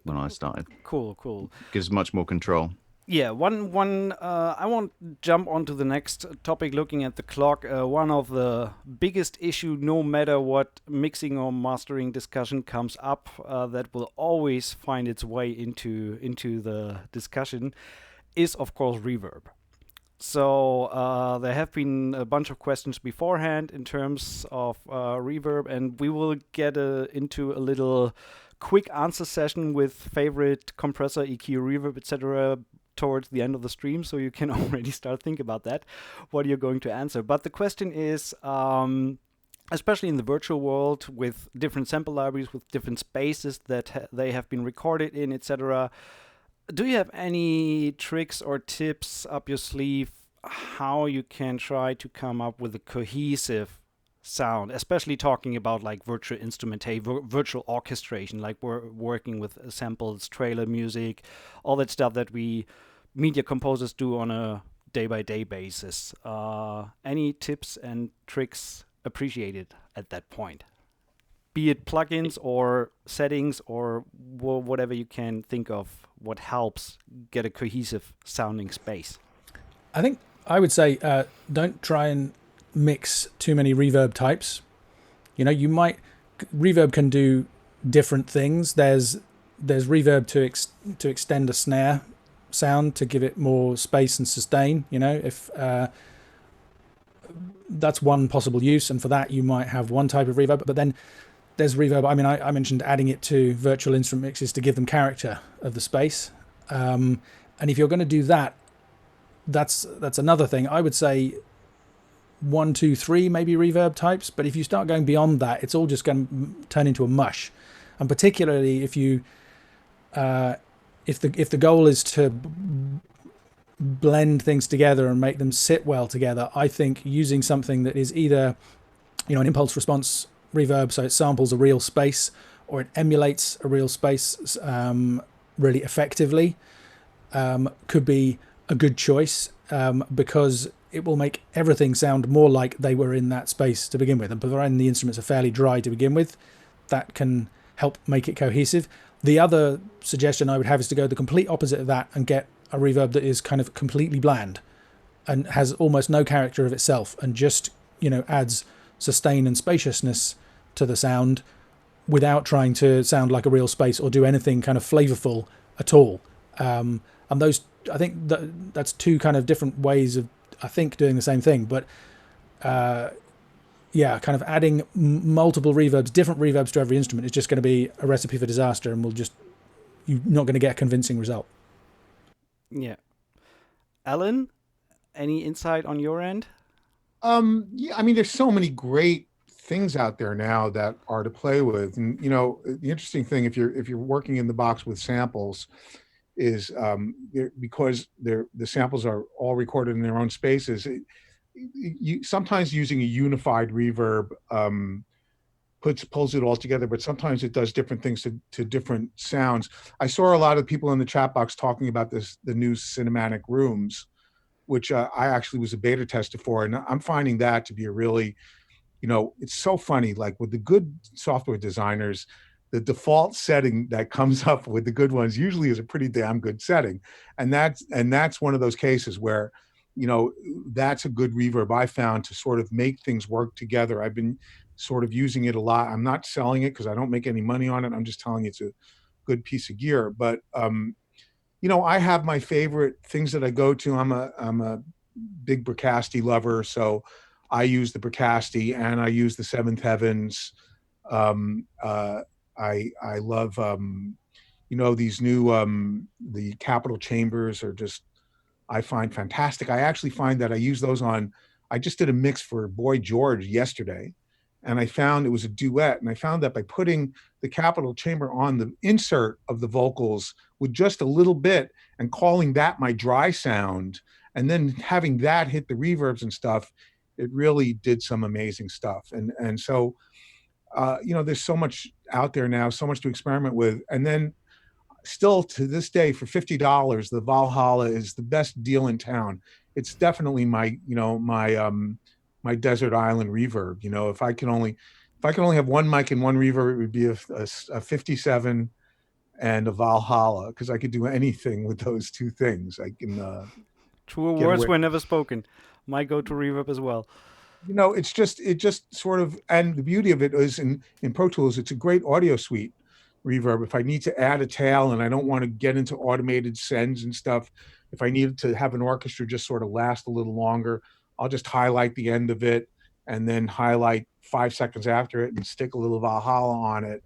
when I started. Cool. Gives much more control. Yeah, one. I want to jump onto the next topic. Looking at the clock, one of the biggest issue, no matter what mixing or mastering discussion comes up, that will always find its way into the discussion, is of course reverb. So there have been a bunch of questions beforehand in terms of reverb, and we will get into a little quick answer session with favorite compressor, EQ, reverb, etc. towards the end of the stream, so you can already start thinking about that, what you're going to answer. But the question is, especially in the virtual world with different sample libraries, with different spaces that they have been recorded in, etc., do you have any tricks or tips up your sleeve how you can try to come up with a cohesive sound, especially talking about like virtual instrumentation, virtual orchestration, like we're working with samples, trailer music, all that stuff that we media composers do on a day-by-day basis. Any tips and tricks appreciated at that point? Be it plugins or settings or whatever you can think of, what helps get a cohesive sounding space. I think I would say don't try and mix too many reverb types. You know, reverb can do different things. There's reverb to extend a snare sound, to give it more space and sustain. You know, if that's one possible use, and for that you might have one type of reverb. But then there's reverb. I mean, I mentioned adding it to virtual instrument mixes to give them character of the space. And if you're going to do that, that's another thing. I would say 1, 2, 3 maybe reverb types. But if you start going beyond that, it's all just going to turn into a mush. And particularly if you if the goal is to blend things together and make them sit well together, I think using something that is either, you know, an impulse response reverb, so it samples a real space, or it emulates a real space really effectively, could be a good choice, because it will make everything sound more like they were in that space to begin with. And providing the instruments are fairly dry to begin with, that can help make it cohesive. The other suggestion I would have is to go the complete opposite of that and get a reverb that is kind of completely bland and has almost no character of itself, and just, you know, adds sustain and spaciousness to the sound without trying to sound like a real space or do anything kind of flavorful at all. And those, I think that's two kind of different ways of, I think, doing the same thing. But yeah, kind of adding multiple reverbs, different reverbs to every instrument is just going to be a recipe for disaster, and you're not going to get a convincing result. Yeah. Alan, any insight on your end? Yeah, I mean, there's so many great things out there now that are to play with. And, you know, the interesting thing, if you're working in the box with samples, is because the samples are all recorded in their own spaces, you sometimes using a unified reverb pulls it all together, but sometimes it does different things to different sounds. I saw a lot of people in the chat box talking about the new cinematic rooms, which I actually was a beta tester for, and I'm finding that to be a really, you know, it's so funny. Like with the good software designers, the default setting that comes up with the good ones usually is a pretty damn good setting, and that's one of those cases where, you know, that's a good reverb I found to sort of make things work together. I've been sort of using it a lot. I'm not selling it because I don't make any money on it. I'm just telling you it's a good piece of gear. But you know, I have my favorite things that I go to. I'm a big Bricasti lover, so I use the Bricasti and I use the Seventh Heavens. I love you know, these new the Capital Chambers are just, I find fantastic. I actually find that I use those on, I just did a mix for Boy George yesterday, and I found it was a duet, and I found that by putting the Capital Chamber on the insert of the vocals with just a little bit and calling that my dry sound, and then having that hit the reverbs and stuff, it really did some amazing stuff. And so, you know, there's so much out there now, so much to experiment with. And then still to this day, for $50, the Valhalla is the best deal in town. It's definitely my, you know, my desert island reverb. You know, if I can only have one mic and one reverb, it would be a 57 and a Valhalla, because I could do anything with those two things. I can Truer get words away. were never spoken. My go-to reverb as well. It just sort of, and the beauty of it is in Pro Tools, it's a great audio suite reverb. If I need to add a tail and I don't want to get into automated sends and stuff, if I need to have an orchestra just sort of last a little longer, I'll just highlight the end of it and then highlight 5 seconds after it and stick a little Valhalla on it,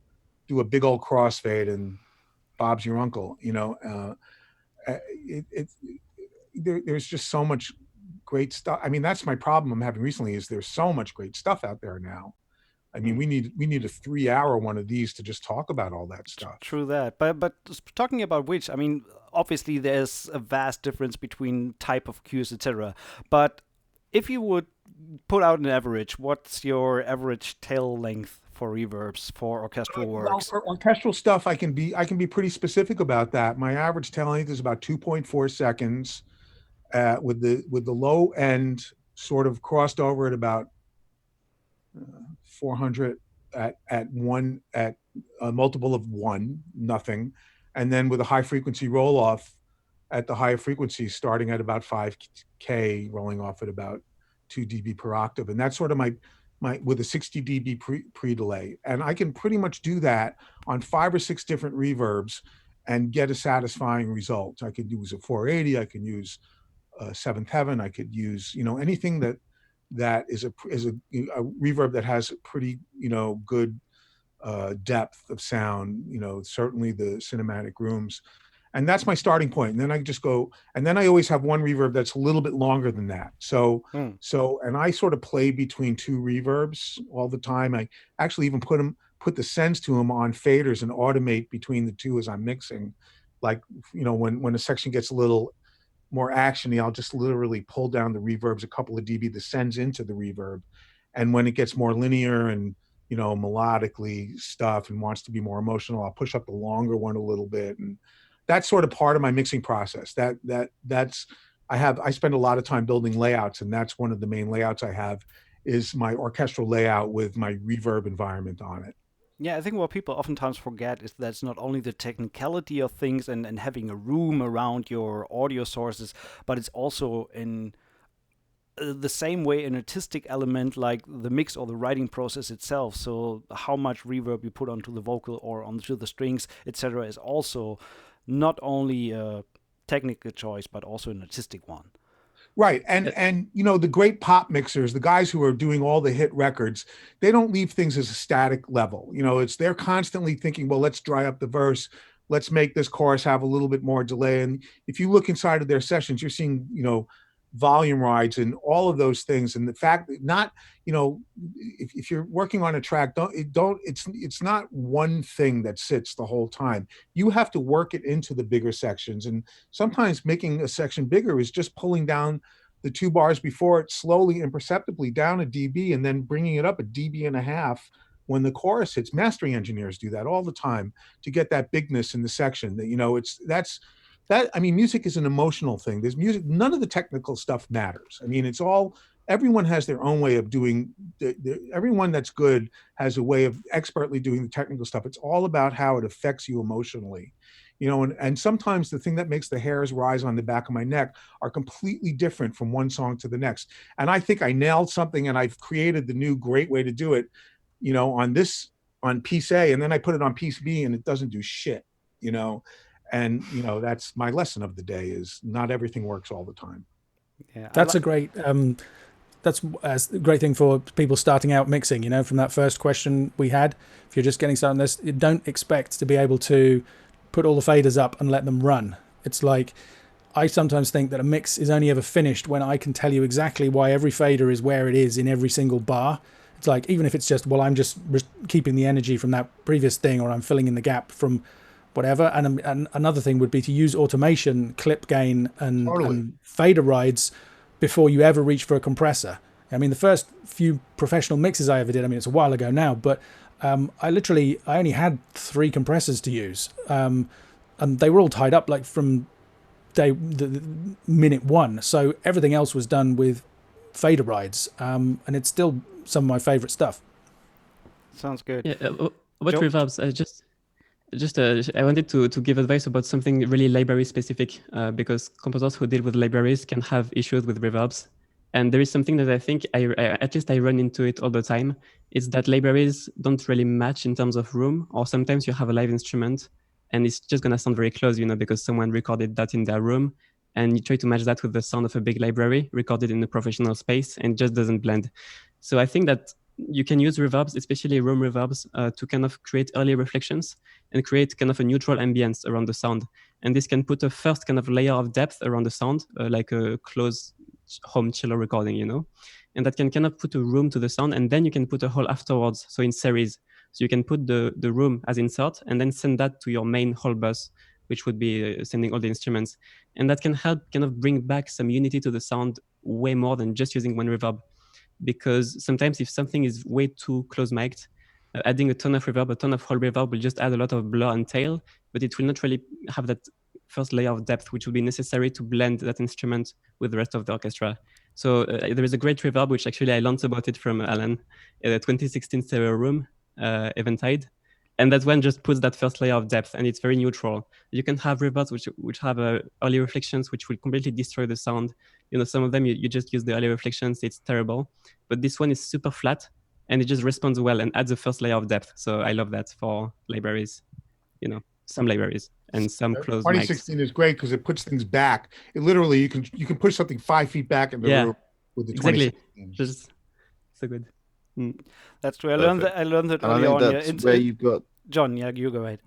do a big old crossfade, and Bob's your uncle. There's just so much great stuff. I mean, that's my problem I'm having recently, is there's so much great stuff out there now. I mean, we need a 3-hour one of these to just talk about all that stuff. True that. But talking about which, I mean, obviously there's a vast difference between type of cues, etc. But if you would put out an average, what's your average tail length for reverbs for orchestral Well, works? for orchestral stuff, I can be pretty specific about that. My average tail length is about 2.4 seconds, with the low end sort of crossed over at about 400 at a multiple of 1, nothing, and then with a high frequency roll off at the higher frequency starting at about 5K, rolling off at about 2 dB per octave, and that's sort of my with a 60 dB pre delay, and I can pretty much do that on 5 or 6 different reverbs and get a satisfying result. I could use a 480, I can use Seventh Heaven, I could use anything that is a reverb that has a pretty good depth of sound. Certainly the cinematic rooms, and that's my starting point. And then I just go, and then I always have one reverb that's a little bit longer than that. So and I sort of play between 2 reverbs all the time. I actually even put the sends to them on faders and automate between the two as I'm mixing. Like when a section gets a little more actiony, I'll just literally pull down the reverbs a couple of dB, the sends into the reverb. And when it gets more linear and melodically stuff and wants to be more emotional, I'll push up the longer one a little bit. And that's sort of part of my mixing process. I spend a lot of time building layouts, and that's one of the main layouts I have, is my orchestral layout with my reverb environment on it. Yeah, I think what people oftentimes forget is that it's not only the technicality of things and having a room around your audio sources, but it's also in the same way an artistic element, like the mix or the writing process itself. So how much reverb you put onto the vocal or onto the strings, etc., is also not only a technical choice, but also an artistic one. Right. And the great pop mixers, the guys who are doing all the hit records, they don't leave things as a static level. They're constantly thinking, well, let's dry up the verse. Let's make this chorus have a little bit more delay. And if you look inside of their sessions, you're seeing, volume rides and all of those things. And the fact that not, if you're working on a track, it's not one thing that sits the whole time. You have to work it into the bigger sections. And sometimes making a section bigger is just pulling down the 2 bars before it slowly, imperceptibly down a dB, and then bringing it up a dB and a half when the chorus hits. Mastering engineers do that all the time to get that bigness in the section. Music is an emotional thing. There's music, none of the technical stuff matters. I mean, it's all, everyone has their own way of doing, everyone that's good has a way of expertly doing the technical stuff. It's all about how it affects you emotionally. And sometimes the thing that makes the hairs rise on the back of my neck are completely different from one song to the next. And I think I nailed something, and I've created the new great way to do it, on piece A, and then I put it on piece B and it doesn't do shit, And that's my lesson of the day, is not everything works all the time. Yeah, that's a great thing for people starting out mixing. From that first question we had, if you're just getting started on this, you don't expect to be able to put all the faders up and let them run. It's like, I sometimes think that a mix is only ever finished when I can tell you exactly why every fader is where it is in every single bar. It's like, even if it's just, well, I'm just keeping the energy from that previous thing, or I'm filling in the gap from whatever. And another thing would be to use automation, clip gain, and fader rides before you ever reach for a compressor. I mean, the first few professional mixes I ever did, it's a while ago now, but I only had 3 compressors to use, and they were all tied up like from the minute 1. So everything else was done with fader rides, and it's still some of my favorite stuff. Sounds good. Yeah. What reverbs? Just I wanted to give advice about something really library specific, because composers who deal with libraries can have issues with reverbs. And there is something that I think at least I run into it all the time. It's that libraries don't really match in terms of room, or sometimes you have a live instrument and it's just going to sound very close, because someone recorded that in their room, and you try to match that with the sound of a big library recorded in a professional space, and it just doesn't blend. So I think that you can use reverbs, especially room reverbs, to kind of create early reflections and create kind of a neutral ambience around the sound. And this can put a first kind of layer of depth around the sound, like a close home chiller recording, and that can kind of put a room to the sound, and then you can put a hall afterwards, so in series. So you can put the room as insert and then send that to your main hall bus, which would be sending all the instruments. And that can help kind of bring back some unity to the sound way more than just using one reverb. Because sometimes if something is way too close-mic'd, adding a ton of reverb, a ton of hall reverb will just add a lot of blur and tail, but it will not really have that first layer of depth, which will be necessary to blend that instrument with the rest of the orchestra. So there is a great reverb, which actually I learned about it from Alan, the 2016 Stereo Room Eventide. And that one just puts that first layer of depth, and it's very neutral. You can have reverbs which have early reflections, which will completely destroy the sound. Some of them you just use the early reflections, it's terrible. But this one is super flat, and it just responds well and adds the first layer of depth. So I love that for libraries, some libraries and some closed 2016 mics. is great because it puts things back. It literally, you can push something 5 feet back in the room with the 2016. Just so good. That's true. I learned that early on. That's where you've got John. Yeah, you go ahead.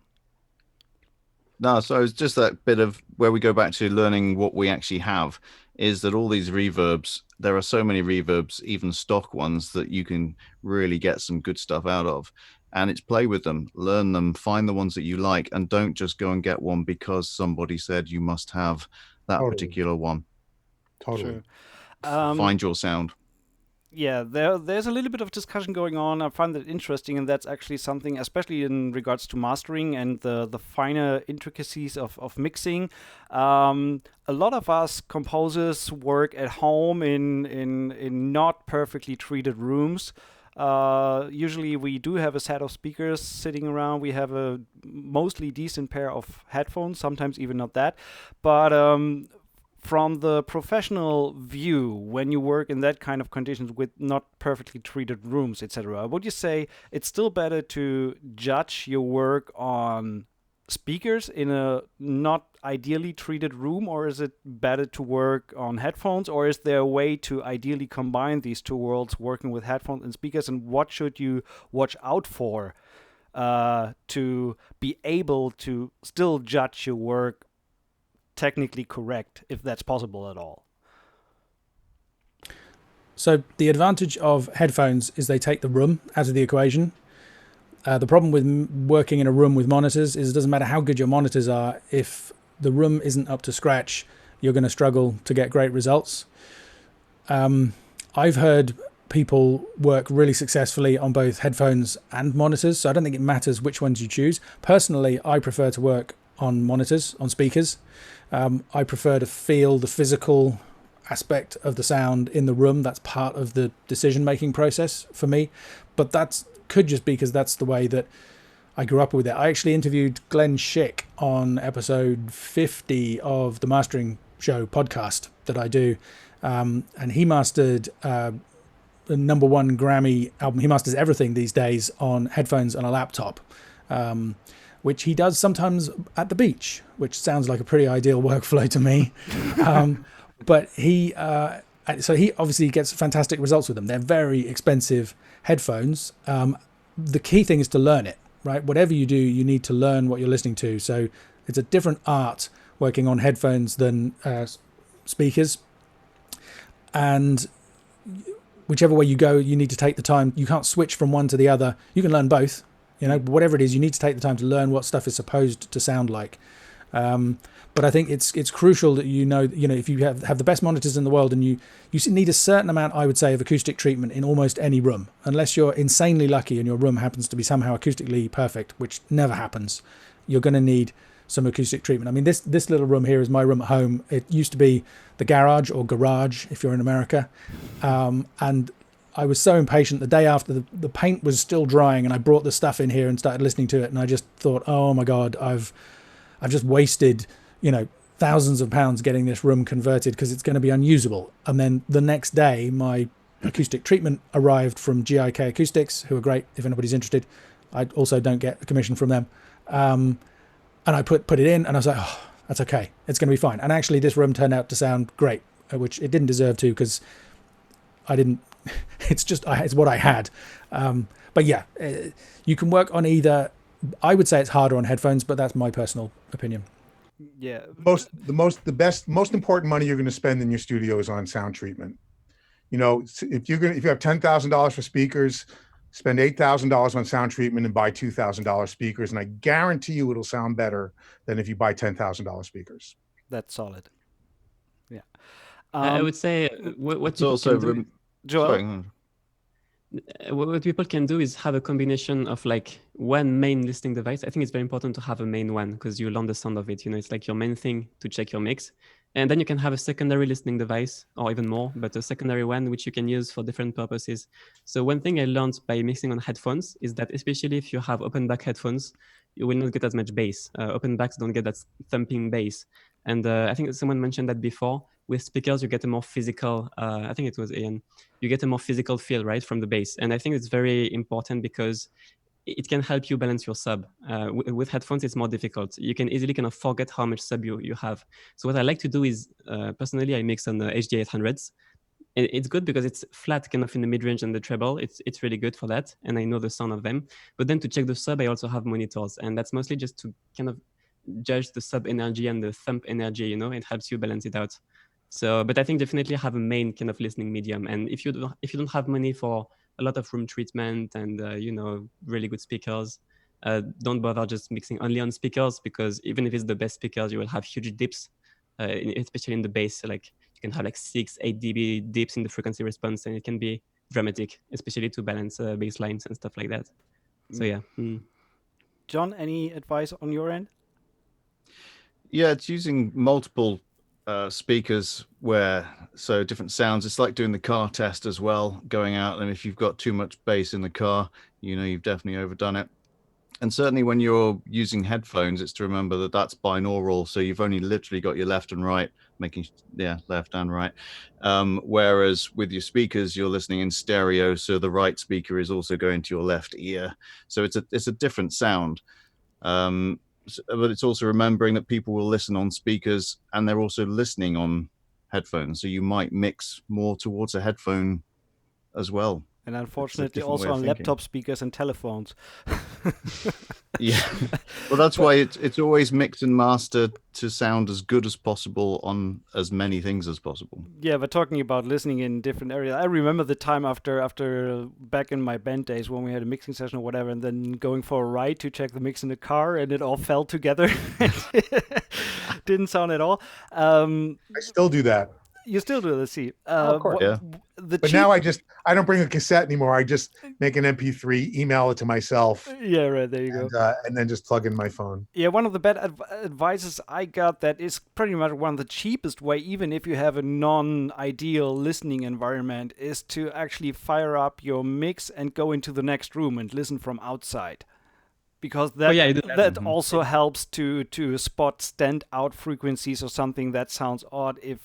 No, so it's just that bit of where we go back to learning what we actually have, is that all these reverbs, there are so many reverbs, even stock ones, that you can really get some good stuff out of. And it's play with them, learn them, find the ones that you like, and don't just go and get one because somebody said you must have that particular one. Totally. Sure. Find your sound. Yeah, there's a little bit of discussion going on. I find that interesting, and that's actually something, especially in regards to mastering and the finer intricacies of mixing. A lot of us composers work at home in not perfectly treated rooms. Usually we do have a set of speakers sitting around. We have a mostly decent pair of headphones, sometimes even not that. But from the professional view, when you work in that kind of conditions with not perfectly treated rooms, etc., would you say it's still better to judge your work on speakers in a not ideally treated room, or is it better to work on headphones, or is there a way to ideally combine these two worlds, working with headphones and speakers, and what should you watch out for to be able to still judge your work technically correct, if that's possible at all? So the advantage of headphones is they take the room out of the equation. The problem with working in a room with monitors is it doesn't matter how good your monitors are, if the room isn't up to scratch, you're going to struggle to get great results. I've heard people work really successfully on both headphones and monitors, so I don't think it matters which ones you choose. Personally, I prefer to work on monitors, on speakers. I prefer to feel the physical aspect of the sound in the room. That's part of the decision-making process for me. But that could just be because that's the way that I grew up with it. I actually interviewed Glenn Schick on episode 50 of the Mastering Show podcast that I do. And he mastered the #1 Grammy album. He masters everything these days on headphones and a laptop. Which he does sometimes at the beach, which sounds like a pretty ideal workflow to me. But he obviously gets fantastic results with them. They're very expensive headphones. The key thing is to learn it, right? Whatever you do, you need to learn what you're listening to. So it's a different art working on headphones than speakers. And whichever way you go, you need to take the time. You can't switch from one to the other. You can learn both. Whatever it is, you need to take the time to learn what stuff is supposed to sound like. But I think it's crucial that if you have the best monitors in the world, and you need a certain amount, I would say, of acoustic treatment in almost any room, unless you're insanely lucky and your room happens to be somehow acoustically perfect, which never happens. You're going to need some acoustic treatment. I mean, this little room here is my room at home. It used to be the garage, or garage if you're in America, and I was so impatient the day after the paint was still drying, and I brought the stuff in here and started listening to it, and I just thought, oh my God, I've just wasted, thousands of pounds getting this room converted because it's going to be unusable. And then the next day, my acoustic treatment arrived from GIK Acoustics, who are great if anybody's interested. I also don't get a commission from them. And I put it in, and I was like, oh, that's okay. It's going to be fine. And actually, this room turned out to sound great, which it didn't deserve to because I didn't. It's what I had. But yeah, you can work on either. I would say it's harder on headphones, but that's my personal opinion. Yeah. The most important money you're going to spend in your studio is on sound treatment. If you have $10,000 for speakers, spend $8,000 on sound treatment and buy $2,000 speakers, and I guarantee you it'll sound better than if you buy $10,000 speakers. That's solid. Yeah. I would say what It's also Joel? What people can do is have a combination of like one main listening device. I think it's very important to have a main one because you learn the sound of it. It's like your main thing to check your mix. And then you can have a secondary listening device or even more, but a secondary one which you can use for different purposes. So one thing I learned by mixing on headphones is that especially if you have open back headphones, you will not get as much bass. Open backs don't get that thumping bass. And I think someone mentioned that before. With speakers, you get a more physical, I think it was Ian, you get a more physical feel, right, from the bass. And I think it's very important because it can help you balance your sub. With headphones, it's more difficult. You can easily kind of forget how much sub you have. So what I like to do is, personally, I mix on the HD 800s. It's good because it's flat kind of in the mid-range and the treble. It's really good for that. And I know the sound of them. But then to check the sub, I also have monitors. And that's mostly just to kind of judge the sub energy and the thump energy, it helps you balance it out. So, but I think definitely have a main kind of listening medium. And if you don't have money for a lot of room treatment and really good speakers, don't bother just mixing only on speakers, because even if it's the best speakers, you will have huge dips, especially in the bass. Like you can have like 6-8 dB dips in the frequency response, and it can be dramatic, especially to balance bass lines and stuff like that. So yeah. John, any advice on your end? Yeah, it's using multiple speakers so different sounds. It's like doing the car test as well, going out, and if you've got too much bass in the car, you've definitely overdone it. And certainly when you're using headphones, it's to remember that that's binaural, so you've only literally got your left and right, left and right. Whereas with your speakers, you're listening in stereo, so the right speaker is also going to your left ear, so it's a different sound. But it's also remembering that people will listen on speakers and they're also listening on headphones. So you might mix more towards a headphone as well. And unfortunately also on laptop speakers and telephones. Yeah. Well, that's why it's always mixed and mastered to sound as good as possible on as many things as possible. Yeah, but talking about listening in different areas, I remember the time after back in my band days when we had a mixing session or whatever, and then going for a ride to check the mix in the car, and it all fell together. Didn't sound at all. I still do that. You still do, let's see. Of course. Yeah. But now I don't bring a cassette anymore. I just make an MP3, email it to myself. Yeah, right, there you go. And then just plug in my phone. Yeah, one of the bad advices I got that is pretty much one of the cheapest way, even if you have a non-ideal listening environment, is to actually fire up your mix and go into the next room and listen from outside. Because that also helps to spot standout frequencies or something that sounds odd if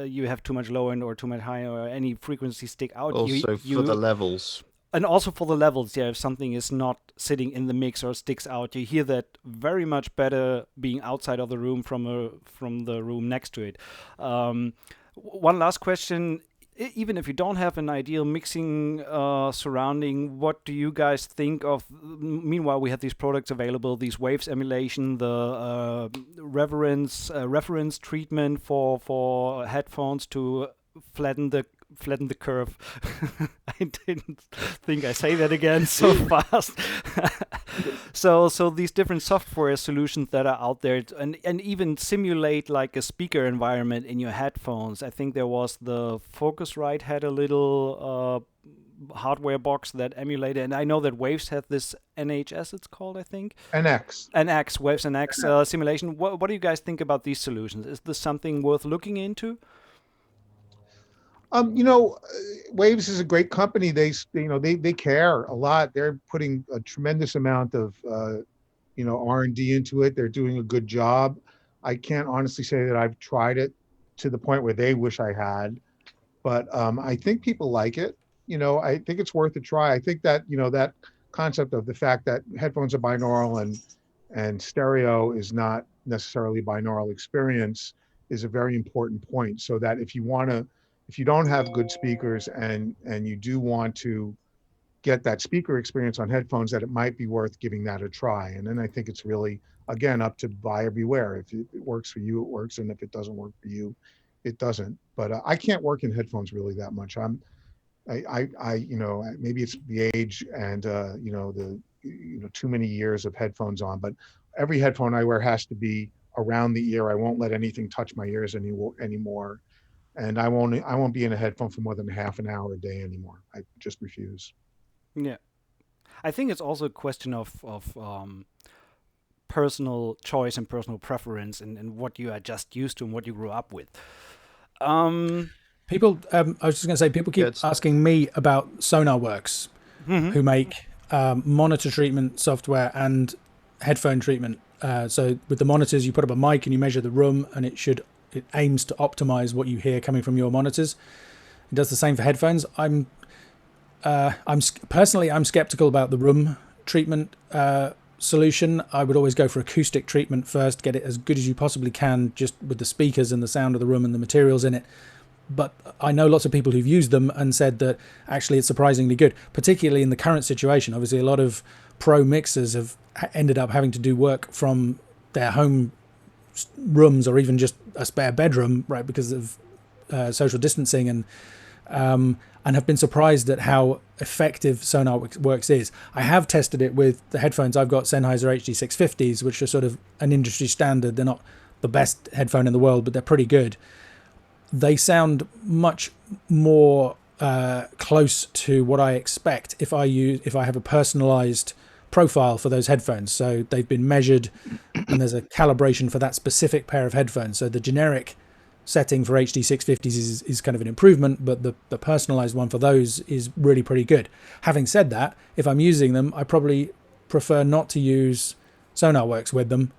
you have too much low end or too much high or any frequency stick out. Also for the levels. And also for the levels, yeah, if something is not sitting in the mix or sticks out, you hear that very much better being outside of the room from the room next to it. One last question. Even if you don't have an ideal mixing surrounding, what do you guys think of? Meanwhile, we have these products available, these waves emulation, the reference treatment for headphones to flatten the curve. I didn't think I say that again so fast. So these different software solutions that are out there and even simulate like a speaker environment in your headphones. I think there was the Focusrite had a little hardware box that emulated, and I know that Waves had this NHS, it's called, I think. NX. Waves NX simulation. What do you guys think about these solutions? Is this something worth looking into? Waves is a great company. They care a lot. They're putting a tremendous amount of R&D into it. They're doing a good job. I can't honestly say that I've tried it to the point where they wish I had, but I think people like it. I think it's worth a try. I think that that concept of the fact that headphones are binaural and stereo is not necessarily binaural experience is a very important point. So that if you don't have good speakers and you do want to get that speaker experience on headphones, that it might be worth giving that a try. And then I think it's really, again, up to buyer beware. If it works for you, it works. And if it doesn't work for you, it doesn't. But I can't work in headphones really that much. Maybe it's the age and, too many years of headphones on, but every headphone I wear has to be around the ear. I won't let anything touch my ears anymore. And I won't be in a headphone for more than half an hour a day anymore. I just refuse. Yeah. I think it's also a question of personal choice and personal preference and what you are just used to and what you grew up with. People, I was just going to say, people keep asking me about SonarWorks, who make monitor treatment software and headphone treatment. So with the monitors, you put up a mic and you measure the room, and it aims to optimize what you hear coming from your monitors. It does the same for headphones. I'm skeptical about the room treatment solution. I would always go for acoustic treatment first, get it as good as you possibly can, just with the speakers and the sound of the room and the materials in it. But I know lots of people who've used them and said that actually it's surprisingly good, particularly in the current situation. Obviously, a lot of pro mixers have ended up having to do work from their home rooms or even just a spare bedroom, right, because of social distancing, and have been surprised at how effective SonarWorks is. I have tested it with the headphones. I've got Sennheiser HD650s, which are sort of an industry standard. They're not the best headphone in the world, but they're pretty good. They sound much more close to what I expect if I have a personalized profile for those headphones. So they've been measured and there's a calibration for that specific pair of headphones. So the generic setting for HD650s is kind of an improvement, but the personalized one for those is really pretty good. Having said that, if I'm using them, I probably prefer not to use SonarWorks with them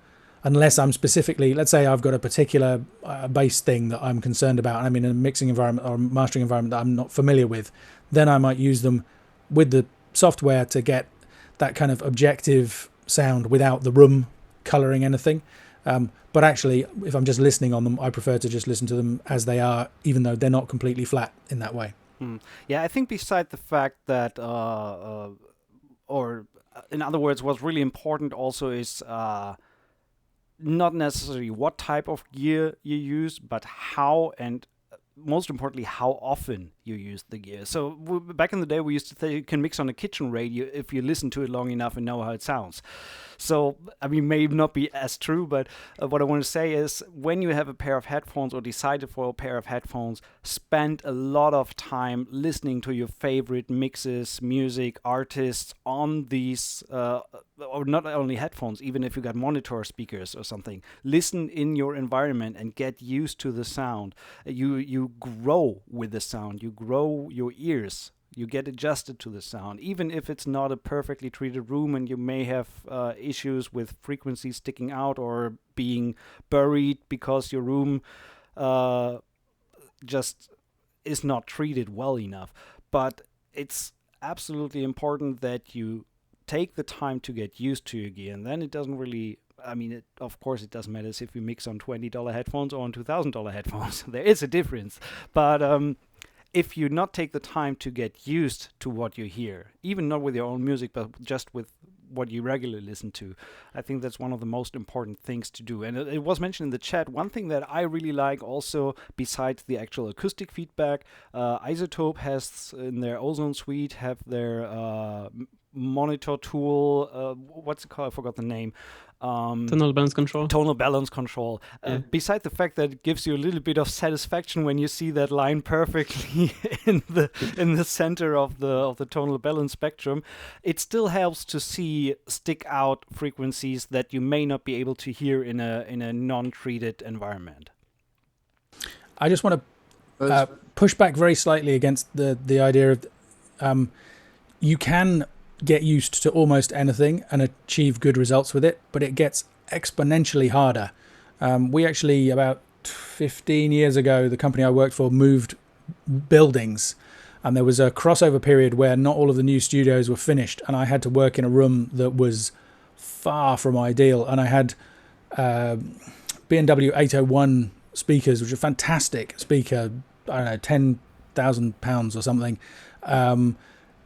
unless I'm specifically, let's say I've got a particular bass thing that I'm concerned about, I'm in a mixing environment or mastering environment that I'm not familiar with, then I might use them with the software to get that kind of objective sound without the room coloring anything. But actually, if I'm just listening on them, I prefer to just listen to them as they are, even though they're not completely flat in that way. Yeah, I think beside the fact that, or in other words, what's really important also is not necessarily what type of gear you use, but how, and most importantly, how often you use the gear. So back in the day, we used to say you can mix on a kitchen radio if you listen to it long enough and know how it sounds. So, I mean, may not be as true, but what I want to say is when you have a pair of headphones or decided for a pair of headphones, spend a lot of time listening to your favorite mixes, music, artists on these, or not only headphones, even if you got monitor speakers or something. Listen in your environment and get used to the sound. You grow with the sound. You grow your ears. You get adjusted to the sound, even if it's not a perfectly treated room and you may have issues with frequencies sticking out or being buried because your room just is not treated well enough. But it's absolutely important that you take the time to get used to your gear, and then it doesn't really, I mean, of course it doesn't matter if you mix on $20 headphones or on $2,000 headphones. There is a difference. But if you not take the time to get used to what you hear, even not with your own music, but just with what you regularly listen to, I think that's one of the most important things to do. And it was mentioned in the chat, one thing that I really like also, besides the actual acoustic feedback, Isotope has in their Ozone suite, have their monitor tool, what's it called? I forgot the name. Tonal balance control. Tonal balance control. Yeah. Besides the fact that it gives you a little bit of satisfaction when you see that line perfectly in the center of the tonal balance spectrum, it still helps to see stick out frequencies that you may not be able to hear in a non-treated environment. I just want to push back very slightly against the idea of you can get used to almost anything and achieve good results with it, but it gets exponentially harder. We actually, about 15 years ago, the company I worked for moved buildings, and there was a crossover period where not all of the new studios were finished, and I had to work in a room that was far from ideal, and I had B&W 801 speakers, which are fantastic speaker, I don't know, £10,000 or something,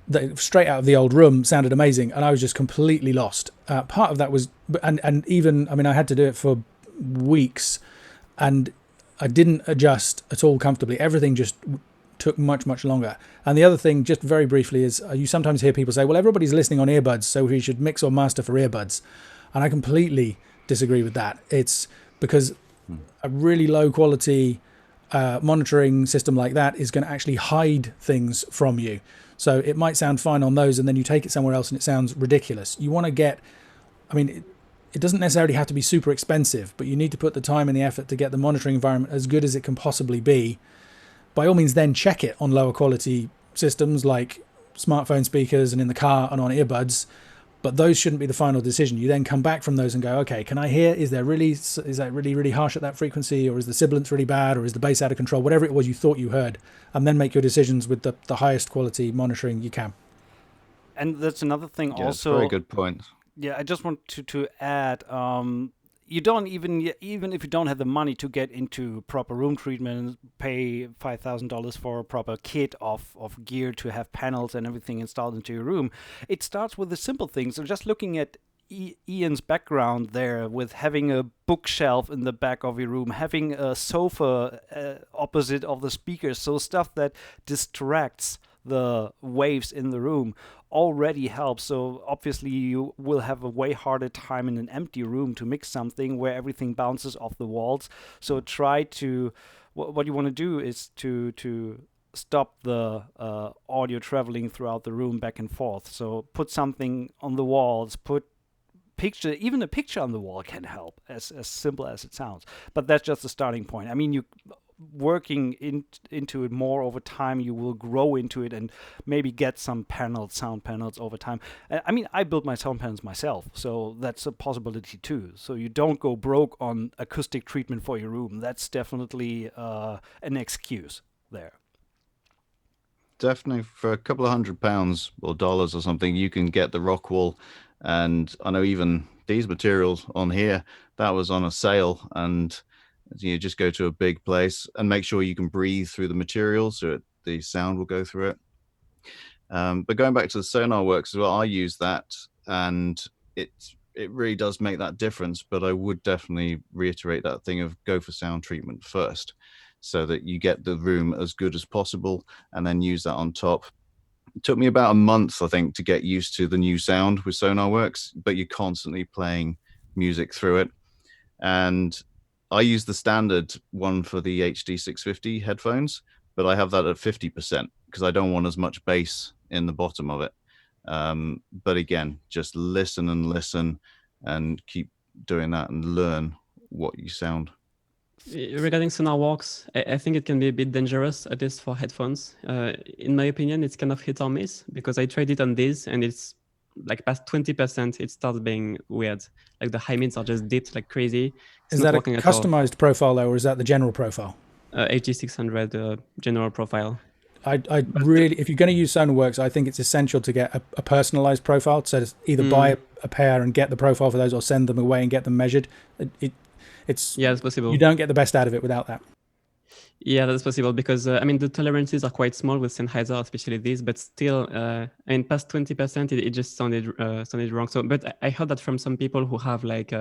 that straight out of the old room sounded amazing, and I was just completely lost. Part of that was, and even, I mean, I had to do it for weeks, and I didn't adjust at all comfortably. Everything just took much, much longer. And the other thing, just very briefly, is you sometimes hear people say, well, everybody's listening on earbuds, so we should mix or master for earbuds. And I completely disagree with that. It's because a really low quality monitoring system like that is going to actually hide things from you. So it might sound fine on those, and then you take it somewhere else and it sounds ridiculous. You want to get, I mean, it doesn't necessarily have to be super expensive, but you need to put the time and the effort to get the monitoring environment as good as it can possibly be. By all means, then check it on lower quality systems like smartphone speakers and in the car and on earbuds. But those shouldn't be the final decision. You then come back from those and go, okay, can I hear? Is that really harsh at that frequency, or is the sibilance really bad, or is the bass out of control? Whatever it was you thought you heard, and then make your decisions with the highest quality monitoring you can. And that's another thing. Yeah, also, very good point. Yeah, I just want to add. You don't even if you don't have the money to get into proper room treatment, pay $5,000 for a proper kit of gear to have panels and everything installed into your room. It starts with the simple things. So just looking at Ian's background there, with having a bookshelf in the back of your room, having a sofa opposite of the speakers, so stuff that distracts the waves in the room already helps. So obviously you will have a way harder time in an empty room to mix something where everything bounces off the walls. So try to, what you want to do is to stop the audio traveling throughout the room back and forth. So put something on the walls, even a picture on the wall can help, as simple as it sounds. But that's just the starting point. I mean, you working into it more over time, you will grow into it and maybe get some sound panels over time. I mean, I built my sound panels myself, so that's a possibility too. So you don't go broke on acoustic treatment for your room. That's definitely an excuse there. Definitely, for a couple of £100 or dollars or something, you can get the Rockwall. And I know even these materials on here, that was on a sale, and you just go to a big place and make sure you can breathe through the material so the sound will go through it. But going back to the Sonarworks as well, I use that, and it really does make that difference. But I would definitely reiterate that thing of go for sound treatment first, so that you get the room as good as possible, and then use that on top. It took me about a month, I think, to get used to the new sound with Sonarworks, but you're constantly playing music through it. And I use the standard one for the HD 650 headphones, but I have that at 50% because I don't want as much bass in the bottom of it. But again, just listen and keep doing that and learn what you sound. Regarding Sonarworks, I think it can be a bit dangerous, at least for headphones. In my opinion, it's kind of hit or miss, because I tried it on these and it's like past 20%, it starts being weird. Like the high mids are just dipped like crazy. Is that a customized profile though, or is that the general profile? HD600 general profile. I really, if you're going to use Sonarworks, I think it's essential to get a personalized profile. So either buy a pair and get the profile for those, or send them away and get them measured. It's possible. You don't get the best out of it without that. Yeah, that's possible, because I mean the tolerances are quite small with Sennheiser, especially these, but still, I mean, past 20%, it just sounded wrong. So, but I heard that from some people who have like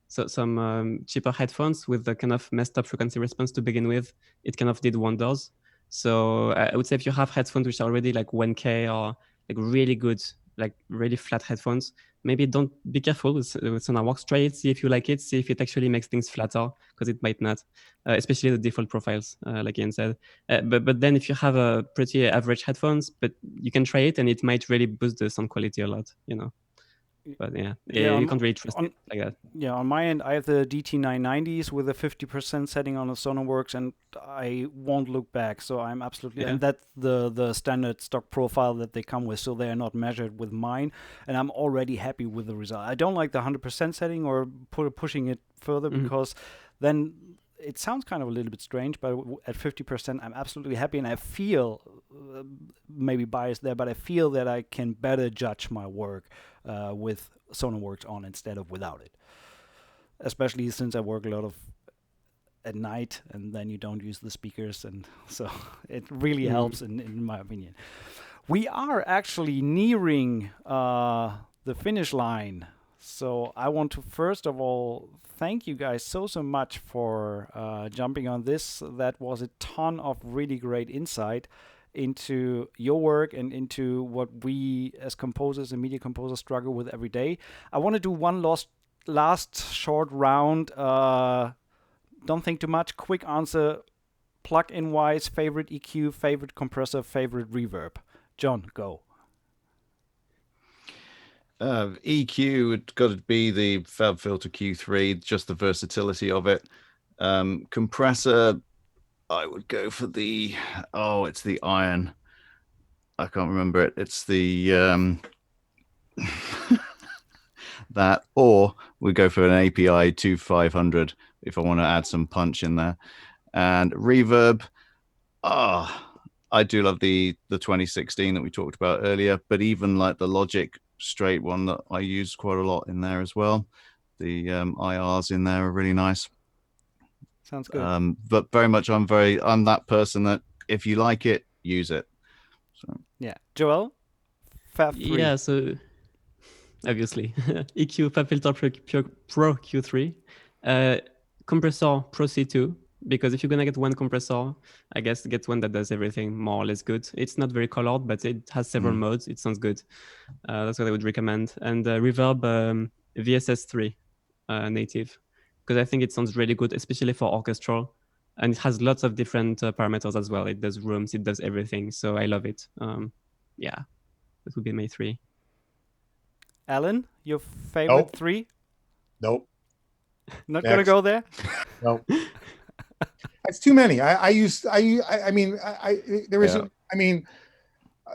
some cheaper headphones with the kind of messed up frequency response to begin with, it kind of did wonders. So I would say if you have headphones which are already like 1K or like really good, like really flat headphones, maybe don't be careful with Sonarworks. Try it, see if you like it, see if it actually makes things flatter, because it might not, especially the default profiles, like Ian said. But then if you have a pretty average headphones, but you can try it and it might really boost the sound quality a lot, you know. But yeah, Yeah, you can't really trust on it like that. yeah, on my end, I have the DT990s with a 50% setting on the Sonarworks, and I won't look back. So I'm absolutely, Yeah. and that's the standard stock profile that they come with. So they are not measured with mine, and I'm already happy with the result. I don't like the 100% setting or pushing it further Mhm. because then it sounds kind of a little bit strange. But at 50%, I'm absolutely happy, and I feel maybe biased there, but I feel that I can better judge my work with Sonarworks on instead of without it. Especially since I work a lot of at night, and then you don't use the speakers, and so it really helps in my opinion. We are actually nearing the finish line, so I want to first of all thank you guys so much for jumping on this. That was a ton of really great insight into your work and into what we as composers and media composers struggle with every day. I want to do one last short round. Don't think too much. Quick answer. Plug-in wise, favorite EQ, favorite compressor, favorite reverb. John, go. EQ would got to be the Fab Filter Q3, just the versatility of it. Compressor, I would go for it's the Iron. I can't remember it. It's the that, or we go for an API 2500 if I want to add some punch in there. And reverb, I do love the 2016 that we talked about earlier, but even like the Logic straight one that I use quite a lot in there as well. The IRs in there are really nice. Sounds good. But very much, I'm that person that if you like it, use it. So yeah, Joel, Fab 3. Yeah, so obviously EQ Fab Filter Pro Q3, compressor Pro C2, because if you're gonna get one compressor, I guess get one that does everything more or less good. It's not very colored, but it has several modes. It sounds good. That's what I would recommend. And Reverb VSS3 native, because I think it sounds really good, especially for orchestral. And it has lots of different parameters as well. It does rooms, it does everything. So I love it. Yeah, that would be my 3. Alan, your favorite 3? Nope. Not gonna go there. Nope. It's too many.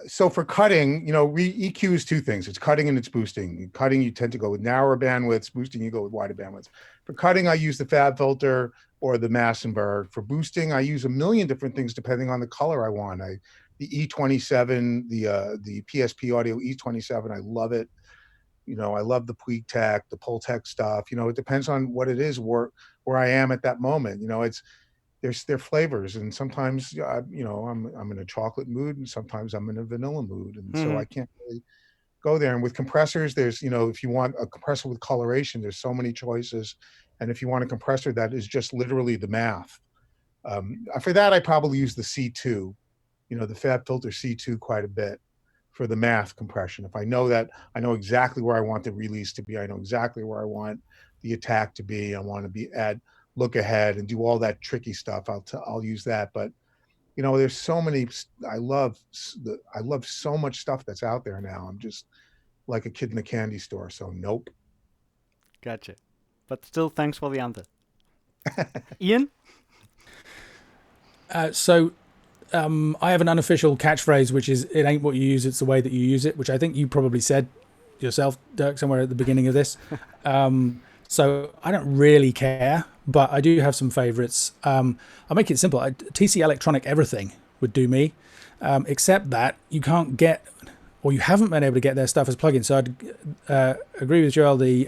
So for cutting, EQ is two things. It's cutting and it's boosting. Cutting, you tend to go with narrower bandwidths. Boosting, you go with wider bandwidths. For cutting, I use the Fab filter or the Massenburg. For boosting, I use a million different things depending on the color I want. The E27, the PSP Audio E27, I love it. I love the Puig Tech, the Pultec stuff. It depends on what it is, where I am at that moment. They're flavors, and sometimes I'm in a chocolate mood, and sometimes I'm in a vanilla mood, and so I can't really go there. And with compressors, there's if you want a compressor with coloration, there's so many choices, and if you want a compressor that is just literally the math, for that I probably use the C2, the Fab Filter C2 quite a bit for the math compression. If I know exactly where I want the release to be, I know exactly where I want the attack to be. I want to be at look ahead and do all that tricky stuff. I'll use that. But there's so many. I love so much stuff that's out there now. I'm just like a kid in a candy store. So nope. Gotcha. But still, thanks for the answer. Ian? I have an unofficial catchphrase, which is, it ain't what you use, it's the way that you use it, which I think you probably said yourself, Dirk, somewhere at the beginning of this. So I don't really care, but I do have some favorites. I'll make it simple. TC Electronic Everything would do me, except that you can't get, or you haven't been able to get their stuff as plugins. So I'd agree with Joel, the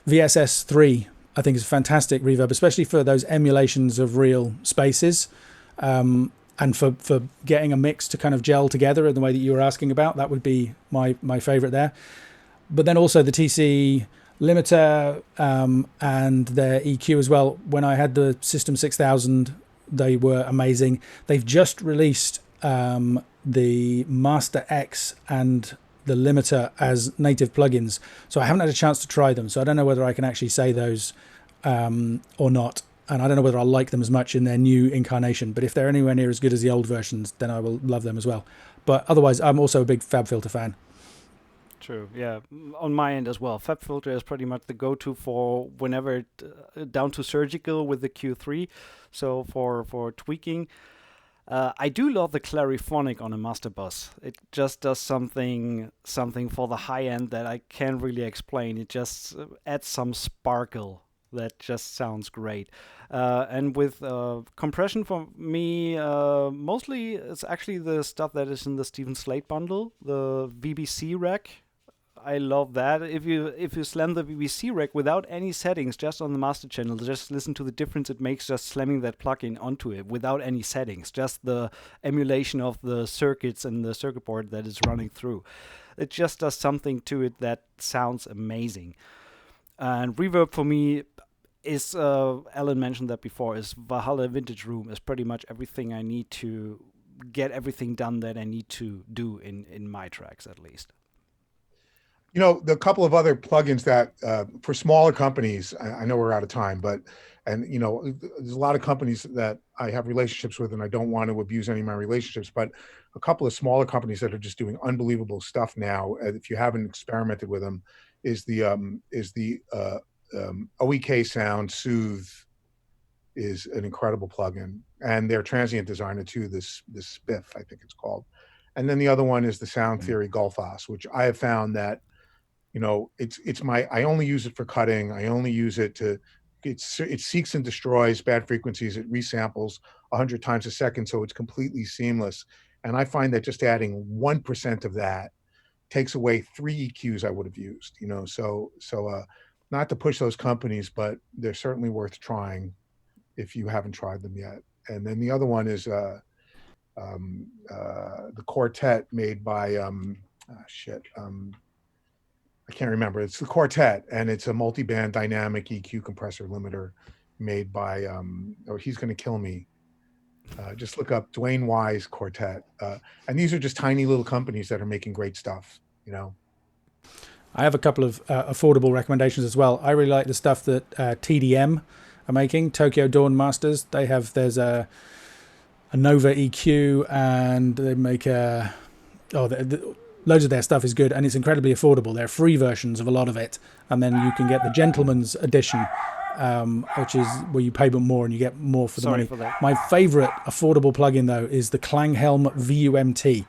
VSS3, I think is a fantastic reverb, especially for those emulations of real spaces. And for getting a mix to kind of gel together in the way that you were asking about, that would be my favorite there. But then also the TC limiter and their EQ as well. When I had the System 6000, they were amazing. They've just released the Master X and the limiter as native plugins. So I haven't had a chance to try them. So I don't know whether I can actually say those or not. And I don't know whether I'll like them as much in their new incarnation. But if they're anywhere near as good as the old versions, then I will love them as well. But otherwise, I'm also a big Fab Filter fan. True. Yeah, on my end as well. FabFilter is pretty much the go-to for whenever down to surgical with the Q3. So for tweaking, I do love the Clariphonic on a master bus. It just does something for the high end that I can't really explain. It just adds some sparkle that just sounds great. And with compression for me, mostly it's actually the stuff that is in the Stephen Slate bundle, the VBC rack. I love that. If you slam the VBC rack without any settings, just on the master channel, just listen to the difference it makes just slamming that plugin onto it without any settings, just the emulation of the circuits and the circuit board that is running through. It just does something to it that sounds amazing. And Reverb for me is, Alan mentioned that before, is Valhalla Vintage Room, is pretty much everything I need to get everything done that I need to do in my tracks, at least. You know, the couple of other plugins that for smaller companies, I know we're out of time, and you know, there's a lot of companies that I have relationships with, and I don't want to abuse any of my relationships, but a couple of smaller companies that are just doing unbelievable stuff now, if you haven't experimented with them, is the OEK Sound Soothe is an incredible plugin, and their transient designer too, this Spiff, I think it's called. And then the other one is the Sound Theory Gulfos, which I have found that, you know, I only use it for cutting. I only use it it seeks and destroys bad frequencies. It resamples 100 times a second, so it's completely seamless. And I find that just adding 1% of that takes away 3 EQs I would have used, you know, so not to push those companies, but they're certainly worth trying if you haven't tried them yet. And then the other one is the Quartet made by I can't remember. It's the Quartet, and it's a multi-band dynamic EQ compressor limiter made by he's going to kill me. Just look up Dwayne Wise Quartet, and these are just tiny little companies that are making great stuff, you know. I have a couple of affordable recommendations as well. I really like the stuff that TDM are making, Tokyo Dawn Masters. There's a Nova EQ, and they make loads of their stuff is good, and it's incredibly affordable. There are free versions of a lot of it, and then you can get the Gentleman's Edition, which is where you pay more and you get more for the money. For that. My favorite affordable plugin, though, is the Klanghelm VUMT,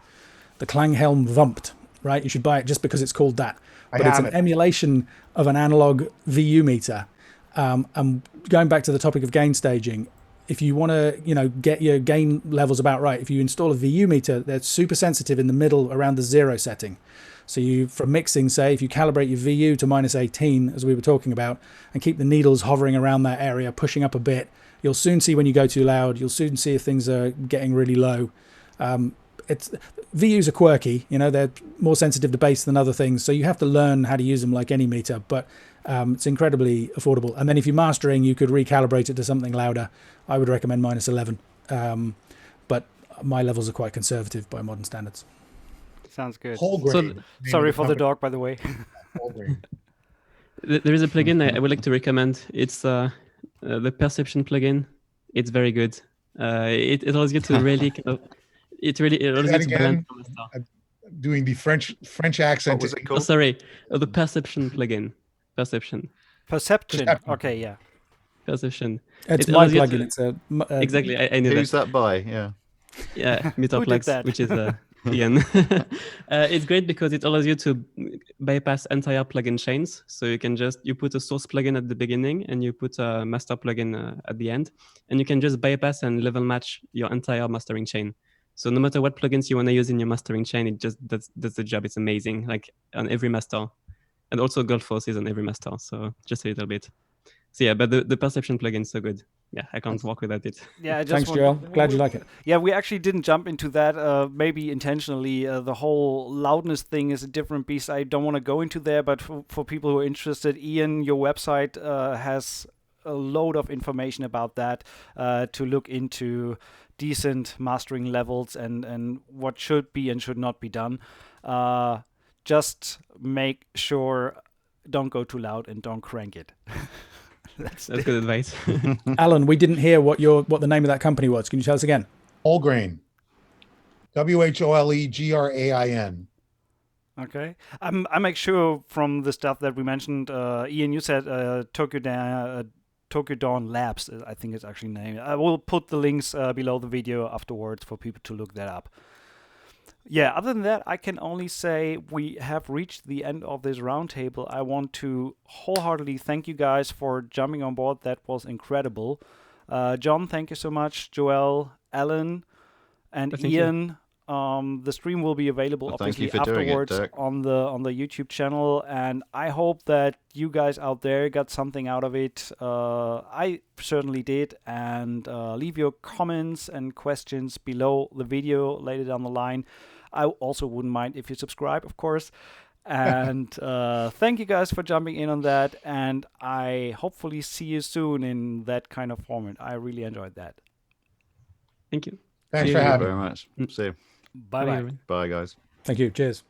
the Klanghelm Vumpt, right? You should buy it just because it's called that. But it's an emulation of an analog VU meter. And going back to the topic of gain staging, if you want to, you know, get your gain levels about right, if you install a VU meter, they're super sensitive in the middle around the 0 setting. So you, from mixing, say, if you calibrate your VU to -18, as we were talking about, and keep the needles hovering around that area, pushing up a bit, you'll soon see when you go too loud. You'll soon see if things are getting really low. VUs are quirky, you know, they're more sensitive to bass than other things. So you have to learn how to use them like any meter, but it's incredibly affordable. And then if you're mastering, you could recalibrate it to something louder. I would recommend -11. But my levels are quite conservative by modern standards. Sounds good. Sorry for the dog, by the way. There is a plugin I would like to recommend. It's the Perception plugin. It's very good. It allows you to really it allows you to balance. Doing the French accent. What was it called? Sorry, the Perception plugin. Perception. Okay, yeah. Perception. It's my plugin. It's exactly. I knew Who's that by? Yeah. Yeah, Metaplex, which is Ian. It's great because it allows you to bypass entire plugin chains. So you put a source plugin at the beginning and you put a master plugin at the end, and you can just bypass and level match your entire mastering chain. So no matter what plugins you want to use in your mastering chain, it just does the job. It's amazing, like on every master. And also Gulfos is on every master, so just a little bit. So yeah, but the Perception plugin is so good. Yeah, I can't walk without it. Yeah, thanks, Joel. Glad you like it. Yeah, we actually didn't jump into that, maybe intentionally. The whole loudness thing is a different beast. I don't want to go into there, but for people who are interested, Ian, your website has a load of information about that to look into decent mastering levels and what should be and should not be done. Just make sure don't go too loud and don't crank it. That's good advice. Alan, we didn't hear what the name of that company was. Can you tell us again? Wholegrain. WHOLEGRAIN. Okay. I make sure from the stuff that we mentioned, Ian, you said Tokyo Dawn Labs, I think it's actually named. I will put the links below the video afterwards for people to look that up. Yeah, other than that, I can only say we have reached the end of this roundtable. I want to wholeheartedly thank you guys for jumping on board. That was incredible. John, thank you so much. Joel, Alan, and Thank Ian. The stream will be available Well, thank you obviously for doing it, afterwards Dirk. on the YouTube channel, and I hope that you guys out there got something out of it. I certainly did, and leave your comments and questions below the video later down the line. I also wouldn't mind if you subscribe, of course. And thank you guys for jumping in on that, and I hopefully see you soon in that kind of format. I really enjoyed that. Thank you. Thanks See for you. Thank you having very me. much. See you. Bye bye. everyone. Bye, guys. Thank you. Cheers.